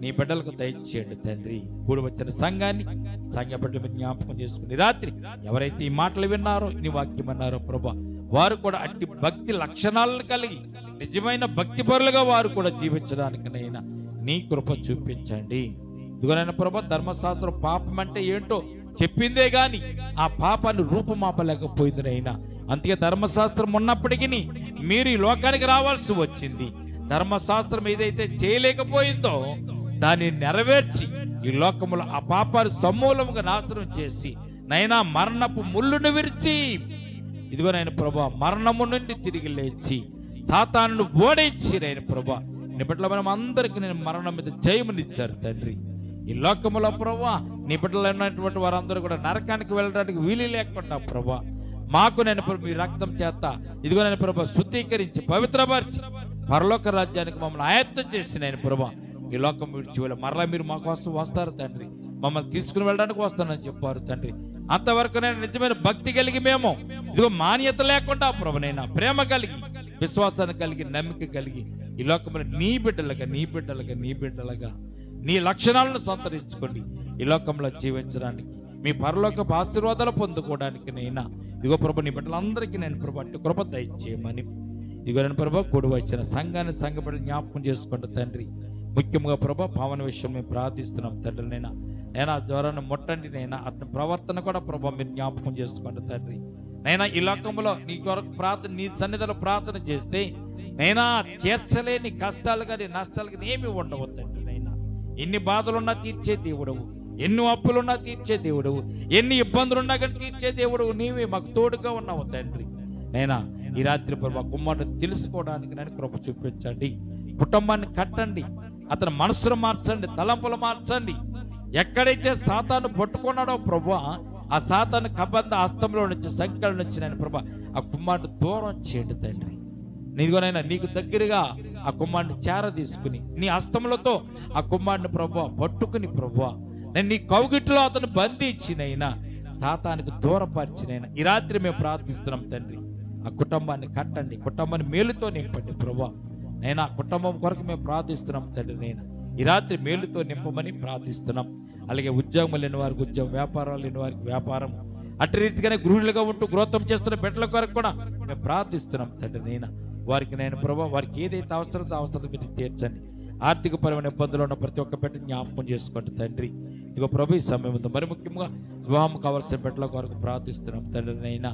నీ బిడ్డలకు దయచేయండి తండ్రి. కూడి వచ్చిన సంఘాన్ని సంఘ బిడ్డలు జ్ఞాపకం చేసుకుని రాత్రి ఎవరైతే ఈ మాటలు విన్నారో, నీ వాక్యం అన్నారో ప్రభా వారు కూడా అట్టి భక్తి లక్షణాలను కలిగి నిజమైన భక్తి పరులుగా వారు కూడా జీవించడానికినైనా నీ కృప చూపించండి. ఇదిగోనైనా ప్రభా ధర్మశాస్త్రం పాపం అంటే ఏంటో చెప్పిందే గాని ఆ పాపాన్ని రూపుమాపలేకపోయిందినైనా. అందుకే ధర్మశాస్త్రం ఉన్నప్పటికీ మీరు ఈ లోకానికి రావాల్సి వచ్చింది. ధర్మశాస్త్రం ఏదైతే చేయలేకపోయిందో దాన్ని నెరవేర్చి ఈ లోకములో ఆ పాపాన్ని సమూలముగా నాశనం చేసి నైనా మరణపు ముళ్ళును విరిచి ఇదిగోనైనా ప్రభా మరణము నుండి తిరిగి లేచి సాతానును ఓడించి నైనా ప్రభా నీ బిడ్డల మనం అందరికీ నేను మరణం మీద జయమునిచ్చారు తండ్రి. ఈ లోకములో ప్రభా నీ బిడ్డలు ఉన్నటువంటి వారందరూ కూడా నరకానికి వెళ్ళడానికి వీలు లేకుండా ప్రభా మాకు నేను మీ రక్తం చేత ఇదిగో నేను ప్రభా శుద్ధీకరించి పవిత్రపరిచి పరలోక రాజ్యానికి మమ్మల్ని ఆయత్తం చేసి నేను ప్రభా ఈ లోకం విడిచి వెళ్ళి మరలా మీరు మా కోసం వస్తారు తండ్రి, మమ్మల్ని తీసుకుని వెళ్ళడానికి వస్తానని చెప్పారు తండ్రి. అంతవరకు నేను నిజమైన భక్తి కలిగి మేము ఇదిగో మాన్యత లేకుండా ప్రభునైనా ప్రేమ కలిగి, విశ్వాసాన్ని కలిగి, నమ్మిక కలిగి ఈ లోకంలో నీ బిడ్డలుగా నీ లక్షణాలను సంతరించుకోండి. ఈ లోకంలో జీవించడానికి మీ పరలోకపు ఆశీర్వాదాలు పొందుకోవడానికి నైనా ఇదిగో ప్రభు నీ బిడ్డలందరికీ నేను ప్రభు అట్టి కృప దయచేయమని ఇదిగో నేను ప్రభు కూడి వచ్చిన సంఘాన్ని సంఘ బిడ్డలు జ్ఞాపకం చేసుకోండి తండ్రి. ముఖ్యంగా ప్రభు పావన విషయం మేము ప్రార్థిస్తున్నాం తండ్రి. నైనా జ్వరాన్ని ముట్టండి నైనా అతని ప్రవర్తన కూడా ప్రభు మీరు జ్ఞాపకం చేసుకోండి తండ్రి. నైనా ఈ లోకంలో నీ కొరకు ప్రార్థన, నీ సన్నిధిలో ప్రార్థన చేస్తే నైనా తీర్చలేని కష్టాలు కానీ నష్టాలు కానీ ఏమి ఉండవు తండ్రి. నైనా ఎన్ని బాధలున్నా తీర్చే దేవుడవు, ఎన్ని అప్పులున్నా తీర్చే దేవుడవు, ఎన్ని ఇబ్బందులున్నా కానీ తీర్చే దేవుడవు నీవే మాకు తోడుగా ఉన్నావు తండ్రి. నైనా ఈ రాత్రి ప్రభు కుమారుడు తెలుసుకోవడానికి నేను కృప చూపించండి. కుటుంబాన్ని కట్టండి, అతని మనసును మార్చండి, తలంపులు మార్చండి. ఎక్కడైతే సాతాను పట్టుకున్నాడో ప్రభు ఆ సాతాను కబంధ హస్తంలో నుంచి, సంఖ్యల నుంచి నేను ప్రభు ఆ కుమారుడు దూరం చేయండి తండ్రి. నీదిగోనైనా నీకు దగ్గరగా ఆ కుమారుడిని చేర తీసుకుని నీ హస్తములతో ఆ కుమారుడిని ప్రభు పట్టుకుని ప్రభు నేను నీ కౌగిట్లో అతను బంధించినైనా సాతానికి దూరపరిచినైనా ఈ రాత్రి మేము ప్రార్థిస్తున్నాం తండ్రి. ఆ కుటుంబాన్ని కట్టండి, కుటుంబాన్ని మేలుతో నింపండి ప్రభు. నైనా కుటుంబం కొరకు మేము ప్రార్థిస్తున్నాం తండ్రి. నైనా ఈ రాత్రి మేలుతో నింపమని ప్రార్థిస్తున్నాం. అలాగే ఉద్యోగం లేని వారికి ఉద్యోగం, వ్యాపారాలు లేని వారికి వ్యాపారం, అటు రీతిగానే గృహిణులుగా ఉంటూ గృహం చేస్తున్న బిడ్డల కొరకు కూడా మేము ప్రార్థిస్తున్నాం తండ్రి. నైనా వారికి నేను ప్రభు వారికి ఏదైతే అవసరం మీరు తీర్చండి. ఆర్థికపరమైన ఇబ్బందులు ఉన్న ప్రతి ఒక్క బిడ్డ జ్ఞాపకం చేసుకోండి తండ్రి. ఇదిగో ప్రభు ఈ సమయం ఉంది మరి ముఖ్యంగా వివాహం కావాల్సిన బిడ్డల కొరకు ప్రార్థిస్తున్నాం తండ్రి. నైనా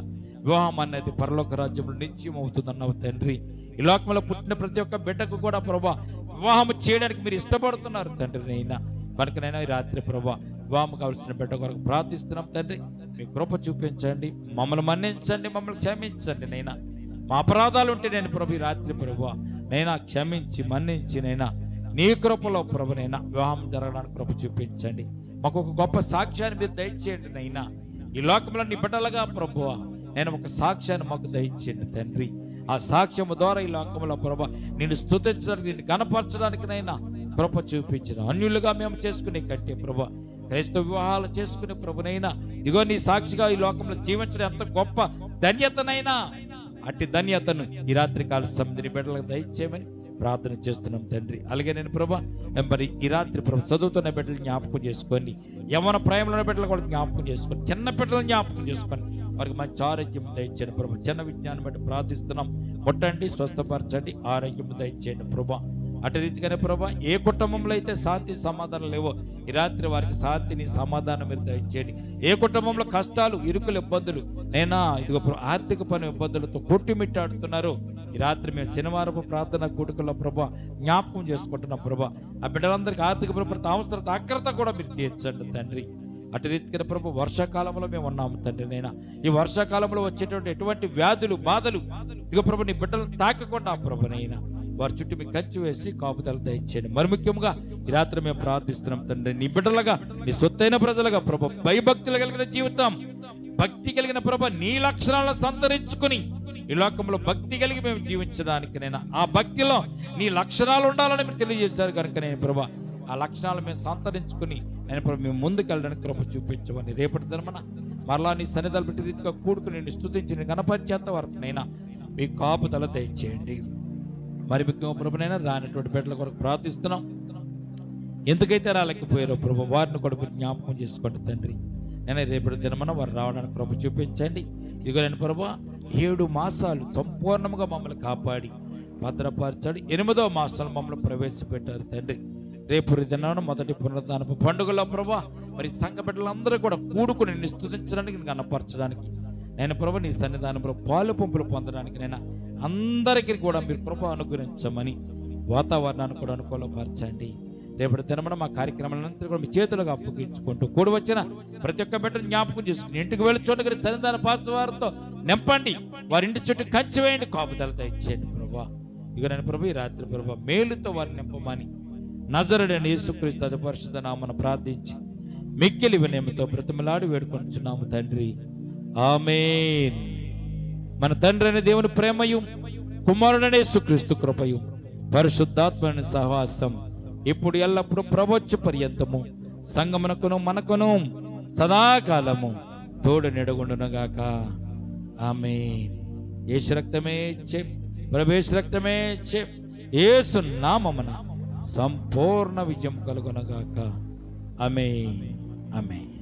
వివాహం అనేది పరలోక రాజ్యంలో నిత్యం అవుతుందన్నావు తండ్రి. ఈ లోకంలో పుట్టిన ప్రతి ఒక్క బిడ్డకు కూడా ప్రభు వివాహం చేయడానికి మీరు ఇష్టపడుతున్నారు తండ్రి. నైనా కనుకనైనా ఈ రాత్రి ప్రభు వివాహం కావలసిన బిడ్డ కొరకు ప్రార్థిస్తున్నాం తండ్రి. మీ కృప చూపించండి, మమ్మల్ని మన్నించండి, మమ్మల్ని క్షమించండి నైనా. మా అపరాధాలు ఉంటే నేను ప్రభు ఈ రాత్రి ప్రభువా నైనా క్షమించి మన్నించి నైనా నీ కృపలో ప్రభునైనా వివాహం జరగడానికి కృప చూపించండి. మాకు ఒక గొప్ప సాక్ష్యాన్ని మీరు దయచేయండి నైనా. ఈ లోకంలో నీ బిడ్డలుగా ప్రభువా నేను ఒక సాక్ష్యాన్ని మాకు దయచేయండి తండ్రి. ఆ సాక్ష్యము ద్వారా ఈ లోకంలో ప్రభు నిన్ను స్తుతించడానికి, నిన్ను గణపరచడానికి నైనా కృప చూపించిన అన్యులుగా మేము చేసుకునే కంటే ప్రభు క్రైస్తవ వివాహాలు చేసుకునే ప్రభునైనా ఇగో నీ సాక్షిగా ఈ లోకంలో జీవించడం ఎంత గొప్ప ధన్యతనైనా అట్టి ధన్యతను ఈ రాత్రి కాల సముద్రి బిడ్డలకు దయచేయమని ప్రార్థన చేస్తున్నాం తండ్రి. అలాగే నేను ప్రభా మరి ఈ రాత్రి ప్రభు చదువుతున్న బిడ్డలు జ్ఞాపకం చేసుకోండి, యవ్వన ప్రాయంలో బిడ్డలు కూడా జ్ఞాపకం చేసుకోండి, చిన్న బిడ్డలను జ్ఞాపకం చేసుకోండి, వారికి మంచి ఆరోగ్యం దయచేయండి ప్రభు. చిన్న విజ్ఞానం బట్టి ప్రార్థిస్తున్నాం, కొట్టండి, స్వస్థపరచండి, ఆరోగ్యం దయచేయండి ప్రభా. అటు రీతిగానే ప్రభా ఏ కుటుంబంలో అయితే శాంతి సమాధానం లేవో ఈ రాత్రి వారికి శాంతిని సమాధానం మీరు దయచేయండి. ఏ కుటుంబంలో కష్టాలు ఇరుకులు ఇబ్బందులు నైనా ఇదిగో ఆర్థిక పని ఇబ్బందులతో కొట్టుమిట్టాడుతున్నారు ఈ రాత్రి మేము శనివారపు ప్రార్థన కూడికల్లో ప్రభా జ్ఞాపకం చేసుకుంటున్నాం ప్రభా. ఆ బిడ్డలందరికీ ఆర్థిక ప్రతి అవసరత అక్రత కూడా మీరు తీర్చండి తండ్రి. అటు రీతిగా ప్రభు వర్షాకాలంలో మేము ఉన్నాము తండ్రి నైనా. ఈ వర్షాకాలంలో వచ్చేటువంటి ఎటువంటి వ్యాధులు బాధలు ఇదిగో ప్రభు నీ బిడ్డలను తాకకుండా ప్రభునైనా వారి చుట్టూ మీకు కంచి వేసి కాపుదలు దయచేయండి. మరి ముఖ్యంగా ఈ రాత్రి మేము ప్రార్థిస్తున్నాం తండ్రి, నీ బిడ్డలుగా నీ సొత్తైన ప్రజలుగా ప్రభు భయభక్తులు కలిగిన జీవితం, భక్తి కలిగిన ప్రభు నీ లక్షణాలను సంతరించుకుని ఈ లోకంలో భక్తి కలిగి మేము జీవించడానికి నైనా ఆ భక్తిలో నీ లక్షణాలు ఉండాలని మీరు తెలియజేశారు కనుక నేను ప్రభు ఆ లక్షణాలు మేము సంతరించుకుని నేను ప్రభు మేము ముందుకు వెళ్ళడానికి కృప చూపించమని రేపటి దినమున మరలా నీ సన్నిధాలు పెట్టి రీతిగా కూడుకుని నేను స్తుతించి గణపరిచేంత వరకు నైనా మీ కాపుదల దయచేయండి. మరి ముఖ్యంగా ప్రభునైనా రానటువంటి బిడ్డల కొరకు ప్రార్థిస్తున్నాం, ఎందుకైతే రాలేకపోయారో ప్రభు వారిని కూడా మీరు జ్ఞాపకం చేసుకోండి తండ్రి. నేను రేపటి దినమున వారు రావడానికి కృప చూపించండి. ఇదిగో నేను ప్రభు 7 మాసాలు సంపూర్ణంగా మమ్మల్ని కాపాడి భద్రపరచాడు, 8వ మాసాలు మమ్మల్ని ప్రవేశపెట్టారు తండ్రి. రేపు దినాన మొదటి పునరుద్ధానపు పండుగలో ప్రభు మరి సంఘ బిడ్డలందరూ కూడా కూడుకుని నిన్ను స్తుతించడానికి కనపరచడానికి నేను ప్రభు నీ సన్నిధానంలో పాలు పంపులు పొందడానికి నేను అందరికీ కూడా మీరు కృప అనుగ్రహించమని వాతావరణాన్ని కూడా అనుకూలపరచండి. రేపటి దినమున మా కార్యక్రమాలంతా కూడా మీ చేతులుగా అప్పగించుకుంటూ కూడి వచ్చిన ప్రతి ఒక్క బిడ్డను జ్ఞాపకం చేసుకుని ఇంటికి వెళ్ళి చోట సన్నిధాన పాస్వారితో నింపండి, వారి ఇంటి చుట్టూ కంచి వేయండి, కాపుదల దయచేయండి ప్రభా. ఇక నేను ప్రభు ఈ రాత్రి ప్రభా మేలుతో వారిని నింపమని నజరుడైన యేసుక్రీస్తు అతి పరిశుద్ధ నామమున ప్రార్థించి మిక్కిలి వినయముతో బ్రతిమలాడి వేడుకొంచున్నాము తండ్రి, ఆమేన్. మన తండ్రి అనే దేవుని ప్రేమయు కుమారుడనే యేసుక్రీస్తు కృపయు పరిశుద్ధాత్మని సహవాసం ఇప్పుడు ఎల్లప్పుడు ప్రవచ పర్యంతము సంగమునకును మనకును సదాకాలము తోడు నిడగుండునగాక, ఆమేన్. యేసు రక్తమే ఇచ్చే ప్రభేశ రక్తమే ఇచ్చే యేసు నామమున సంపూర్ణ విజయం కలుగునగాక, ఆమేన్, ఆమేన్.